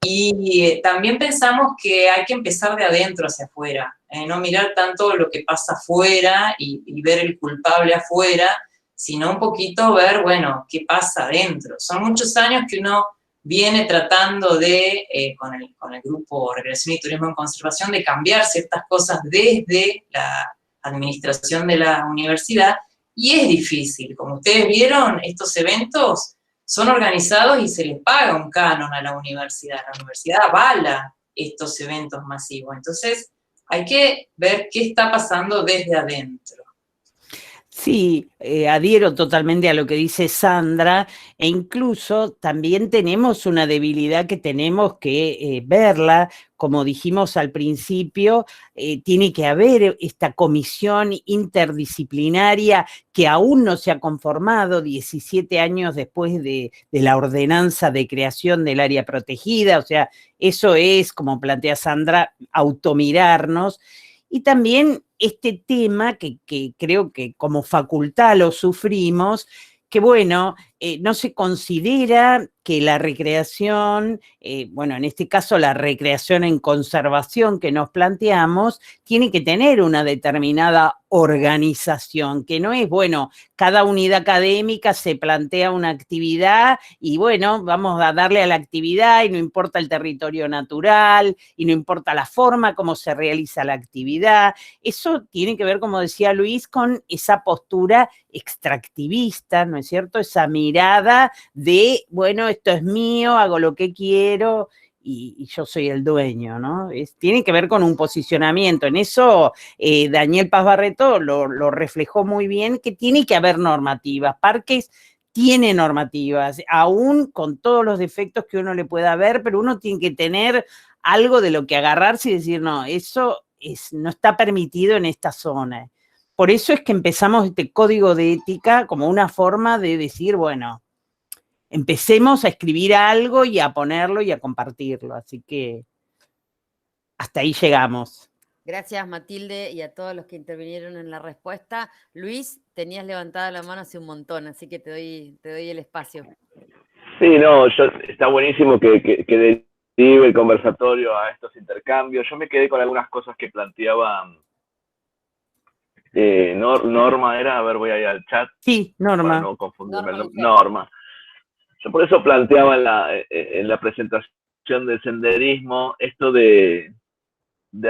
Y también pensamos que hay que empezar de adentro hacia afuera, no mirar tanto lo que pasa afuera y ver el culpable afuera, sino un poquito ver, bueno, qué pasa adentro. Son muchos años que uno viene tratando de, con el grupo Recreación y Turismo en Conservación, de cambiar ciertas cosas desde la administración de la universidad, y es difícil. Como ustedes vieron, estos eventos son organizados y se les paga un canon a la universidad. La universidad avala estos eventos masivos. Entonces, hay que ver qué está pasando desde adentro. Sí, adhiero totalmente a lo que dice Sandra, e incluso también tenemos una debilidad que tenemos que verla. Como dijimos al principio, tiene que haber esta comisión interdisciplinaria que aún no se ha conformado 17 años después de la ordenanza de creación del área protegida. O sea, eso es, como plantea Sandra, automirarnos. Y también este tema que creo que como facultad lo sufrimos, que bueno, no se considera que la recreación, bueno, en este caso la recreación en conservación que nos planteamos, tiene que tener una determinada organización, que no es, bueno, cada unidad académica se plantea una actividad y bueno, vamos a darle a la actividad y no importa el territorio natural y no importa la forma como se realiza la actividad. Eso tiene que ver, como decía Luis, con esa postura extractivista, ¿no es cierto? Esa mirada de, bueno, esto es mío, hago lo que quiero y yo soy el dueño, ¿no? Tiene que ver con un posicionamiento. En eso Daniel Paz Barreto lo reflejó muy bien, que tiene que haber normativas. Parques tiene normativas, aún con todos los defectos que uno le pueda ver, pero uno tiene que tener algo de lo que agarrarse y decir, no, eso no está permitido en esta zona. Por eso es que empezamos este código de ética como una forma de decir, bueno, empecemos a escribir algo y a ponerlo y a compartirlo. Así que hasta ahí llegamos. Gracias, Matilde, y a todos los que intervinieron en la respuesta. Luis, tenías levantada la mano hace un montón, así que te doy el espacio. Sí, no, está buenísimo que derive el conversatorio a estos intercambios. Yo me quedé con algunas cosas que planteaba Norma, a ver, voy ahí al chat. Sí, Norma. Para no confundirme. Norma. Yo por eso planteaba en la presentación del senderismo esto de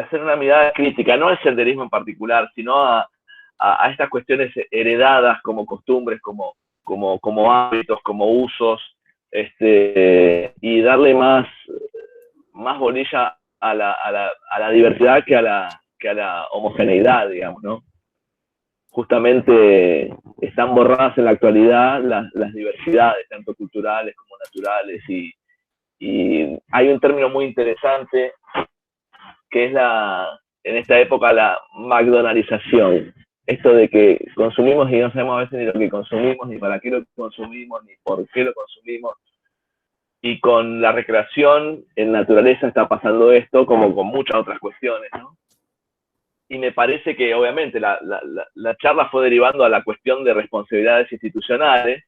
hacer una mirada crítica, no al senderismo en particular, sino a estas cuestiones heredadas como costumbres, como hábitos, como usos, y darle más bolilla a la diversidad que a la homogeneidad, digamos, ¿no? Justamente están borradas en la actualidad las diversidades, tanto culturales como naturales, y hay un término muy interesante que es en esta época la McDonaldización. Esto de que consumimos y no sabemos a veces ni lo que consumimos, ni para qué lo consumimos, ni por qué lo consumimos. Y con la recreación en naturaleza está pasando esto, como con muchas otras cuestiones, ¿no? Y me parece que obviamente la charla fue derivando a la cuestión de responsabilidades institucionales,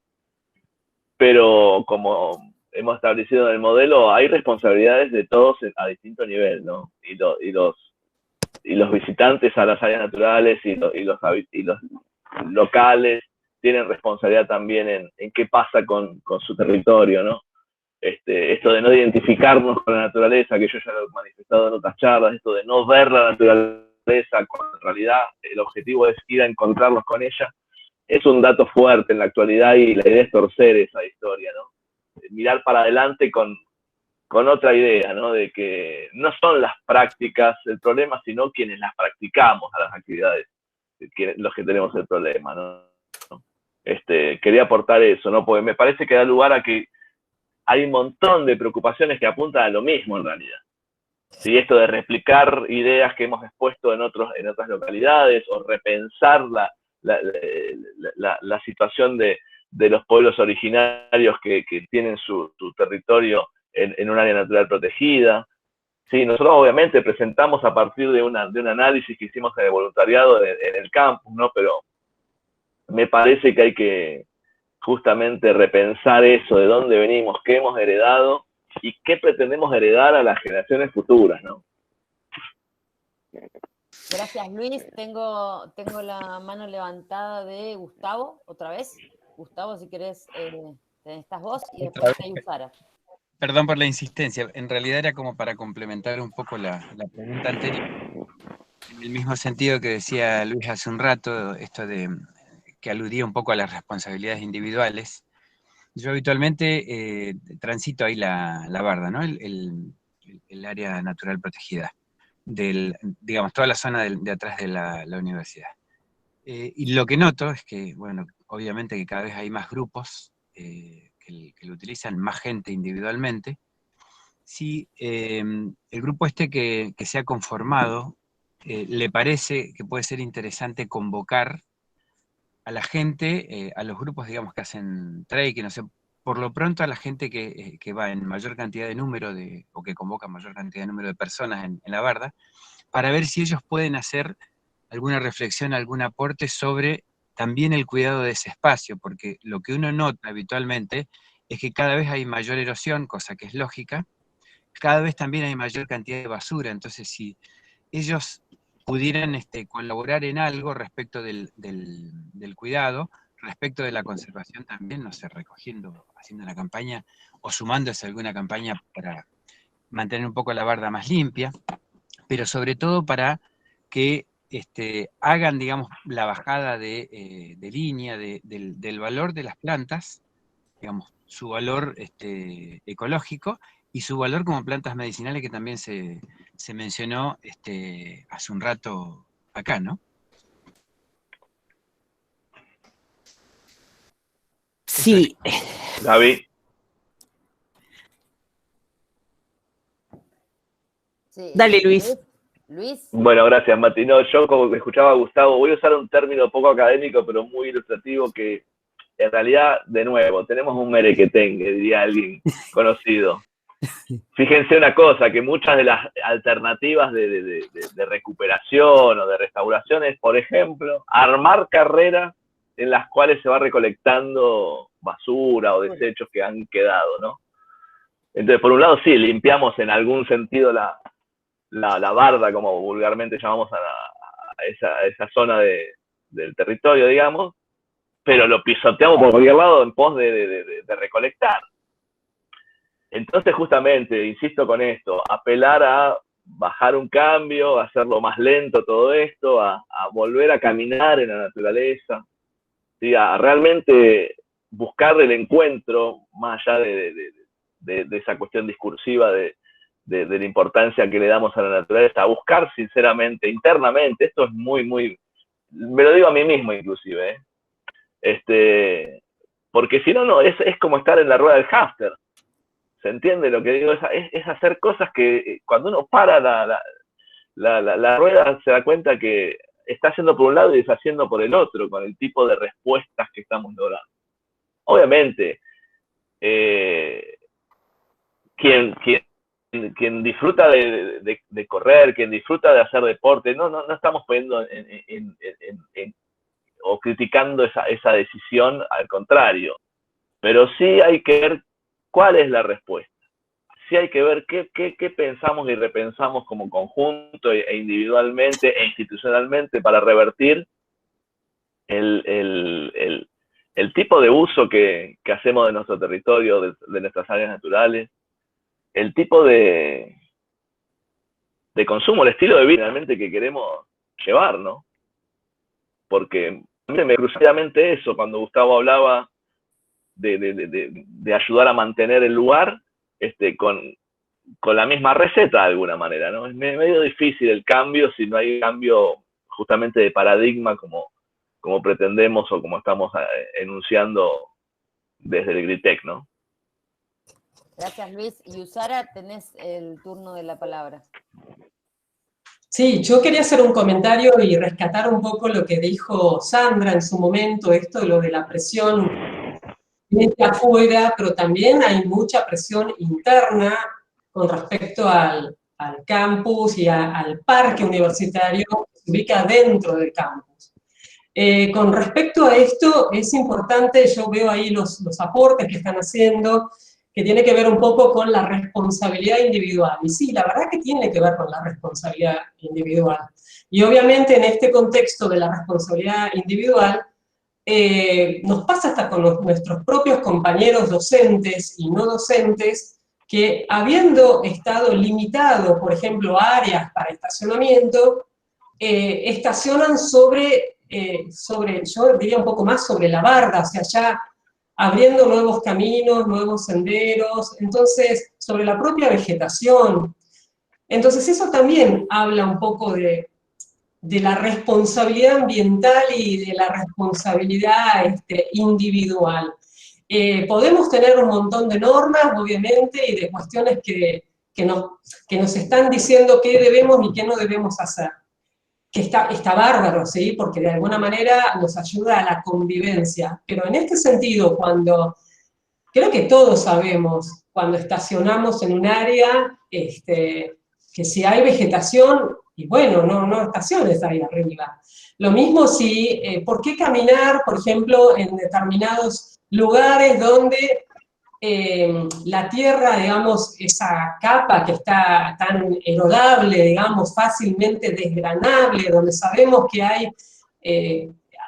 pero como hemos establecido en el modelo, hay responsabilidades de todos a distinto nivel, ¿no? Y los visitantes a las áreas naturales y los locales tienen responsabilidad también en qué pasa con su territorio, ¿no? Esto de no identificarnos con la naturaleza, que yo ya lo he manifestado en otras charlas, esto de no ver la naturaleza, cuando en realidad el objetivo es ir a encontrarnos con ella, es un dato fuerte en la actualidad, y la idea es torcer esa historia, ¿no? Mirar para adelante con otra idea, ¿no? De que no son las prácticas el problema, sino quienes las practicamos a las actividades, los que tenemos el problema, ¿no? Quería aportar eso, ¿no? Porque me parece que da lugar a que hay un montón de preocupaciones que apuntan a lo mismo en realidad. ¿Sí? Esto de replicar ideas que hemos expuesto en otras localidades, o repensar la situación de los pueblos originarios que tienen su territorio en un área natural protegida. Sí, nosotros obviamente presentamos a partir de un análisis que hicimos en el voluntariado en el campus, ¿no? Pero me parece que hay que justamente repensar eso, de dónde venimos, qué hemos heredado y qué pretendemos heredar a las generaciones futuras, ¿no? Gracias, Luis. Tengo la mano levantada de Gustavo, otra vez. Gustavo, si querés, estás vos, y después hay Usara. Perdón por la insistencia, en realidad era como para complementar un poco la pregunta anterior, en el mismo sentido que decía Luis hace un rato, esto de que aludía un poco a las responsabilidades individuales. Yo habitualmente transito ahí la barda, ¿no? El área natural protegida, digamos, toda la zona de atrás de la universidad. Y lo que noto es que, bueno, obviamente que cada vez hay más grupos que lo utilizan, más gente individualmente. Si el grupo que se ha conformado le parece que puede ser interesante convocar a la gente, a los grupos, digamos, que hacen trekking, no sé, por lo pronto a la gente que va en mayor cantidad de número, o que convoca mayor cantidad de número de personas en la barda, para ver si ellos pueden hacer alguna reflexión, algún aporte sobre también el cuidado de ese espacio, porque lo que uno nota habitualmente es que cada vez hay mayor erosión, cosa que es lógica, cada vez también hay mayor cantidad de basura. Entonces, si ellos pudieran colaborar en algo respecto del cuidado, respecto de la conservación también, no sé, recogiendo, haciendo una campaña, o sumándose a alguna campaña para mantener un poco la barda más limpia, pero sobre todo para que hagan, digamos, la bajada de línea del valor de las plantas, digamos, su valor ecológico, y su valor como plantas medicinales que también se mencionó hace un rato acá, ¿no? Sí. David. Sí, Dale, Luis. Luis. Bueno, gracias, Mati. No, yo como que escuchaba a Gustavo, voy a usar un término poco académico, pero muy ilustrativo, que en realidad, de nuevo, tenemos un merequetengue, diría alguien conocido. Fíjense una cosa, que muchas de las alternativas de recuperación o de restauración es, por ejemplo, armar carreras en las cuales se va recolectando basura o desechos que han quedado, ¿no? Entonces, por un lado, sí, limpiamos en algún sentido la barda, como vulgarmente llamamos a esa zona del territorio, digamos, pero lo pisoteamos por cualquier lado en pos de recolectar. Entonces, justamente, insisto con esto, apelar a bajar un cambio, a hacerlo más lento todo esto, a volver a caminar en la naturaleza, ¿sí? A realmente buscar el encuentro, más allá de esa cuestión discursiva de la importancia que le damos a la naturaleza, a buscar sinceramente, internamente, esto es muy, me lo digo a mí mismo inclusive, porque si no, es como estar en la rueda del hámster. ¿Se entiende lo que digo? Es hacer cosas que cuando uno para la rueda se da cuenta que está haciendo por un lado y deshaciendo por el otro, con el tipo de respuestas que estamos logrando. Obviamente, quien disfruta de correr, quien disfruta de hacer deporte, no estamos poniendo o criticando esa decisión, al contrario. Pero sí hay que ver cuál es la respuesta. Sí hay que ver qué pensamos y repensamos como conjunto e individualmente e institucionalmente para revertir el tipo de uso que hacemos de nuestro territorio, de nuestras áreas naturales, el tipo de consumo, el estilo de vida realmente que queremos llevar, ¿no? Porque a mí me cruzó eso cuando Gustavo hablaba de ayudar a mantener el lugar con la misma receta de alguna manera, ¿no? Es medio difícil el cambio si no hay cambio justamente de paradigma como pretendemos o como estamos enunciando desde el GRITEC, ¿no? Gracias, Luis. Y Usara, tenés el turno de la palabra. Sí, yo quería hacer un comentario y rescatar un poco lo que dijo Sandra en su momento, esto de lo de la presión desde afuera, pero también hay mucha presión interna con respecto al campus y al parque universitario que se ubica dentro del campus. Con respecto a esto, es importante, yo veo ahí los aportes que están haciendo, que tiene que ver un poco con la responsabilidad individual. Y sí, la verdad que tiene que ver con la responsabilidad individual. Y obviamente en este contexto de la responsabilidad individual, nos pasa hasta con nuestros propios compañeros docentes y no docentes, que habiendo estado limitado, por ejemplo, áreas para estacionamiento, estacionan sobre, yo diría un poco más sobre la barda, o sea, ya abriendo nuevos caminos, nuevos senderos, entonces, sobre la propia vegetación. Entonces, eso también habla un poco de la responsabilidad ambiental y de la responsabilidad individual. Podemos tener un montón de normas, obviamente, y de cuestiones que nos están diciendo qué debemos y qué no debemos hacer. Que está bárbaro, ¿sí? Porque de alguna manera nos ayuda a la convivencia. Pero en este sentido, creo que todos sabemos, cuando estacionamos en un área, que si hay vegetación, y bueno, no estaciones ahí arriba. Lo mismo si, ¿por qué caminar, por ejemplo, en determinados lugares donde la tierra, digamos, esa capa que está tan erodable, digamos, fácilmente desgranable, donde sabemos que hay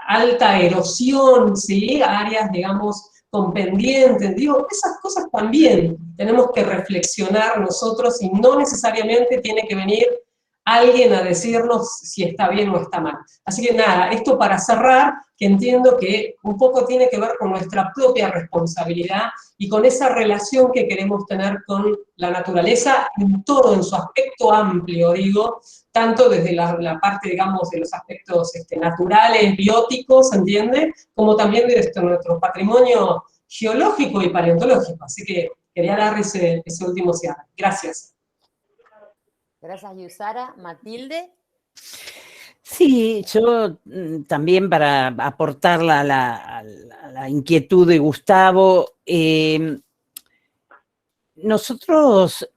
alta erosión, ¿sí? Áreas, digamos, con pendientes, digo, esas cosas también tenemos que reflexionar nosotros y no necesariamente tiene que venir alguien a decirnos si está bien o está mal. Así que nada, esto para cerrar, que entiendo que un poco tiene que ver con nuestra propia responsabilidad y con esa relación que queremos tener con la naturaleza en todo, en su aspecto amplio, digo, tanto desde la parte, digamos, de los aspectos naturales, bióticos, ¿entiende? Como también de nuestro patrimonio geológico y paleontológico. Así que quería dar ese último cierre. Gracias. Gracias, Yusara. Matilde. Sí, yo también para aportar a la inquietud de Gustavo, nosotros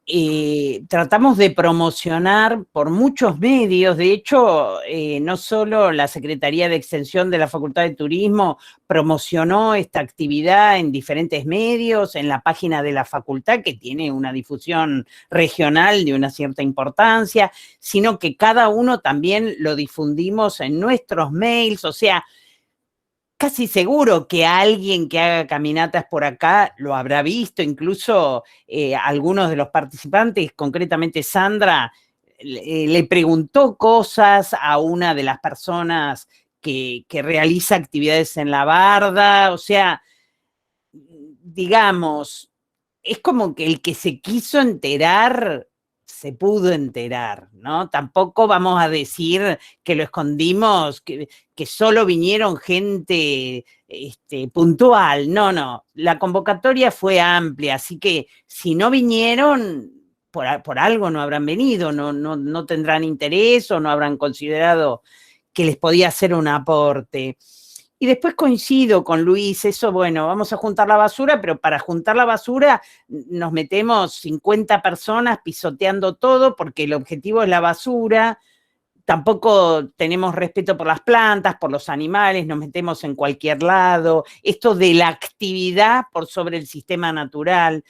tratamos de promocionar por muchos medios, de hecho, no solo la Secretaría de Extensión de la Facultad de Turismo promocionó esta actividad en diferentes medios, en la página de la facultad, que tiene una difusión regional de una cierta importancia, sino que cada uno también lo difundimos en nuestros mails, o sea, casi seguro que alguien que haga caminatas por acá lo habrá visto, incluso algunos de los participantes, concretamente Sandra, le preguntó cosas a una de las personas que realiza actividades en la barda, o sea, digamos, es como que el que se quiso enterar se pudo enterar, ¿no? Tampoco vamos a decir que lo escondimos, que solo vinieron gente puntual, no, la convocatoria fue amplia, así que si no vinieron, por algo no habrán venido, no tendrán interés o no habrán considerado que les podía hacer un aporte. Y después coincido con Luis, eso, bueno, vamos a juntar la basura, pero para juntar la basura nos metemos 50 personas pisoteando todo porque el objetivo es la basura, tampoco tenemos respeto por las plantas, por los animales, nos metemos en cualquier lado, esto de la actividad por sobre el sistema natural.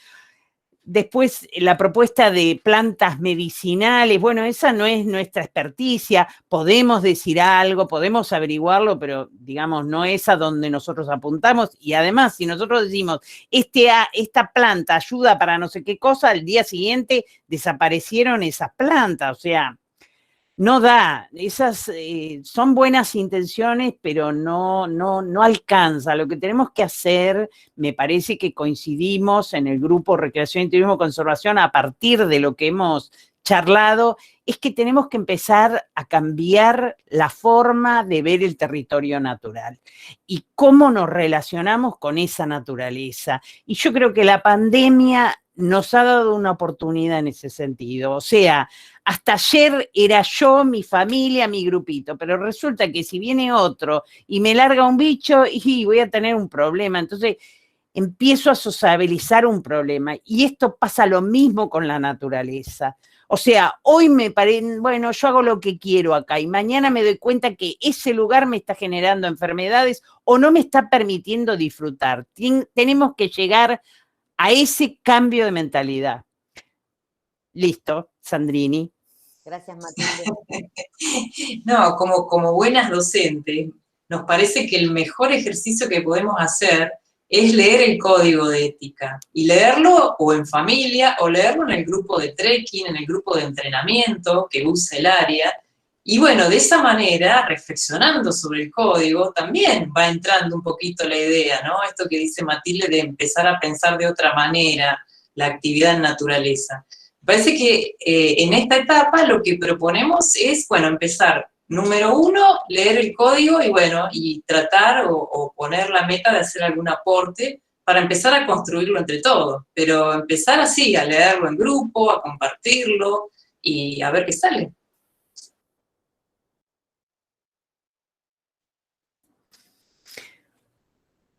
Después, la propuesta de plantas medicinales, bueno, esa no es nuestra experticia, podemos decir algo, podemos averiguarlo, pero digamos, no es a donde nosotros apuntamos. Y además, si nosotros decimos, esta planta ayuda para no sé qué cosa, al día siguiente desaparecieron esas plantas, o sea, no da, esas son buenas intenciones, pero no alcanza. Lo que tenemos que hacer, me parece que coincidimos en el grupo Recreación y Turismo Conservación a partir de lo que hemos charlado, es que tenemos que empezar a cambiar la forma de ver el territorio natural y cómo nos relacionamos con esa naturaleza. Y yo creo que la pandemia nos ha dado una oportunidad en ese sentido. O sea, hasta ayer era yo, mi familia, mi grupito, pero resulta que si viene otro y me larga un bicho, y voy a tener un problema. Entonces empiezo a sociabilizar un problema. Y esto pasa lo mismo con la naturaleza. O sea, hoy me parece, bueno, yo hago lo que quiero acá y mañana me doy cuenta que ese lugar me está generando enfermedades o no me está permitiendo disfrutar. Tenemos que llegar a ese cambio de mentalidad. Listo, Sandrini. Gracias, Matilde. No, como buenas docentes, nos parece que el mejor ejercicio que podemos hacer es leer el código de ética, y leerlo o en familia, o leerlo en el grupo de trekking, en el grupo de entrenamiento que use el área, y bueno, de esa manera, reflexionando sobre el código, también va entrando un poquito la idea, ¿no? Esto que dice Matilde de empezar a pensar de otra manera la actividad en naturaleza. Me parece que en esta etapa lo que proponemos es, bueno, empezar, número 1, leer el código y bueno, y tratar o poner la meta de hacer algún aporte para empezar a construirlo entre todos, pero empezar así, a leerlo en grupo, a compartirlo y a ver qué sale.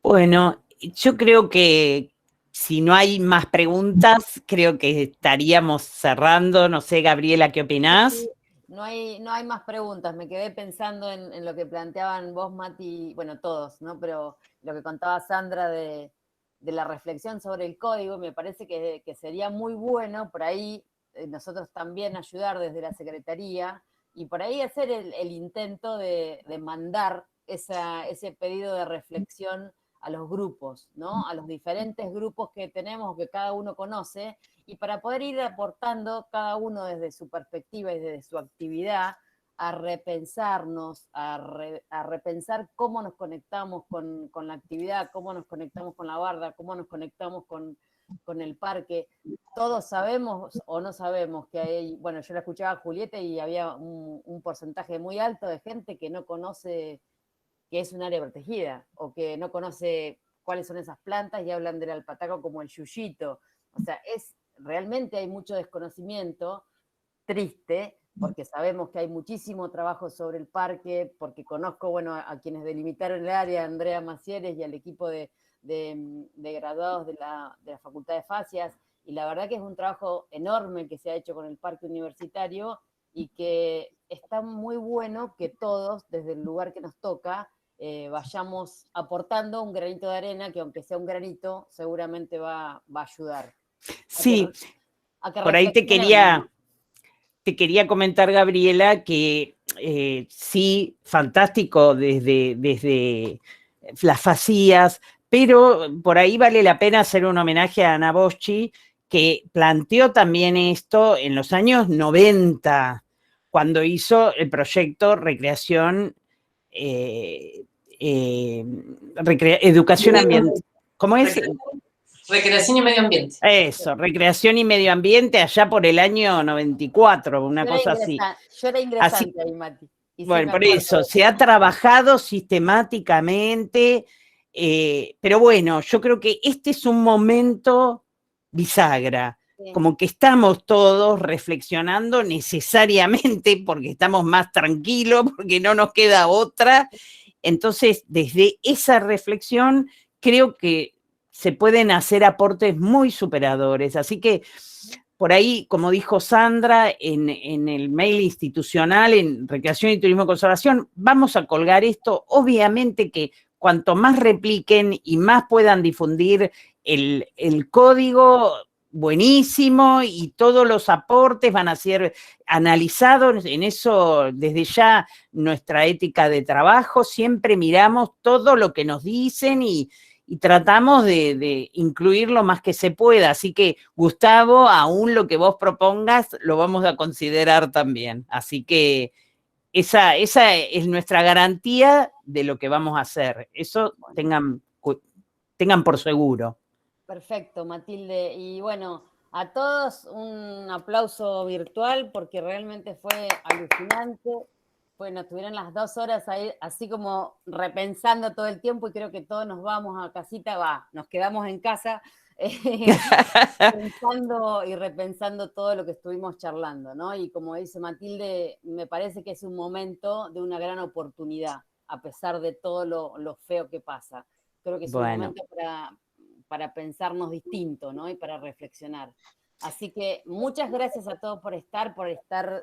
Bueno, yo creo que si no hay más preguntas, creo que estaríamos cerrando. No sé, Gabriela, ¿qué opinás? Sí, no hay más preguntas. Me quedé pensando en lo que planteaban vos, Mati, bueno, todos, ¿no? Pero lo que contaba Sandra de la reflexión sobre el código, me parece que sería muy bueno por ahí nosotros también ayudar desde la Secretaría y por ahí hacer el intento de mandar ese pedido de reflexión a los grupos, ¿no? A los diferentes grupos que tenemos, que cada uno conoce, y para poder ir aportando cada uno desde su perspectiva y desde su actividad a repensarnos, a repensar cómo nos conectamos con la actividad, cómo nos conectamos con la barda, cómo nos conectamos con el parque. Todos sabemos o no sabemos que hay, bueno, yo la escuchaba a Julieta y había un porcentaje muy alto de gente que no conoce que es un área protegida, o que no conoce cuáles son esas plantas y hablan del alpataco como el yuyito. O sea, realmente hay mucho desconocimiento, triste, porque sabemos que hay muchísimo trabajo sobre el parque, porque conozco, bueno, a quienes delimitaron el área, a Andrea Macieres y al equipo de graduados de la Facultad de Facias, y la verdad que es un trabajo enorme que se ha hecho con el parque universitario, y que está muy bueno que todos, desde el lugar que nos toca, vayamos aportando un granito de arena, que aunque sea un granito, seguramente va a ayudar. Sí, a que por ahí te quería comentar, Gabriela, que sí, fantástico desde las Facías, pero por ahí vale la pena hacer un homenaje a Ana Boschi, que planteó también esto en los años 90, cuando hizo el proyecto Recreación, Educación Ambiental. ¿Cómo es? Recreación y Medio Ambiente. Eso, Recreación y Medio Ambiente, allá por el año 94, una cosa así. Yo era ingresante ahí, Mati. Bueno, por eso, se ha trabajado sistemáticamente, pero bueno, yo creo que este es un momento bisagra, como que estamos todos reflexionando necesariamente porque estamos más tranquilos, porque no nos queda otra. Entonces, desde esa reflexión, creo que se pueden hacer aportes muy superadores. Así que, por ahí, como dijo Sandra, en el mail institucional, en Recreación y Turismo y Conservación, vamos a colgar esto. Obviamente que cuanto más repliquen y más puedan difundir el código, buenísimo, y todos los aportes van a ser analizados. En eso, desde ya, nuestra ética de trabajo, siempre miramos todo lo que nos dicen y tratamos de incluir lo más que se pueda. Así que, Gustavo, aún lo que vos propongas lo vamos a considerar también. Así que esa es nuestra garantía de lo que vamos a hacer. Eso tengan por seguro. Perfecto, Matilde. Y bueno, a todos un aplauso virtual, porque realmente fue alucinante. Bueno, estuvieron las 2 horas ahí, así como repensando todo el tiempo, y creo que todos nos vamos a casita, nos quedamos en casa, pensando y repensando todo lo que estuvimos charlando, ¿no? Y como dice Matilde, me parece que es un momento de una gran oportunidad, a pesar de todo lo feo que pasa. Creo que es un momento para pensarnos distinto, ¿no? Y para reflexionar. Así que muchas gracias a todos por estar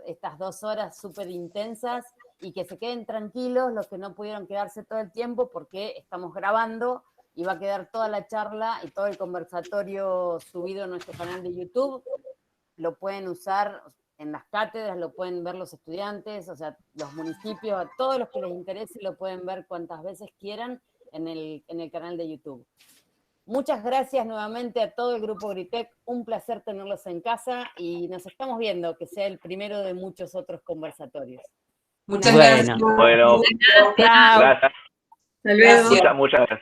estas 2 horas súper intensas, y que se queden tranquilos los que no pudieron quedarse todo el tiempo, porque estamos grabando y va a quedar toda la charla y todo el conversatorio subido en nuestro canal de YouTube. Lo pueden usar en las cátedras, lo pueden ver los estudiantes, o sea, los municipios, a todos los que les interese lo pueden ver cuantas veces quieran en el canal de YouTube. Muchas gracias nuevamente a todo el grupo Gritec, un placer tenerlos en casa, y nos estamos viendo, que sea el primero de muchos otros conversatorios. Muchas gracias. Bueno, gracias. Muchas gracias.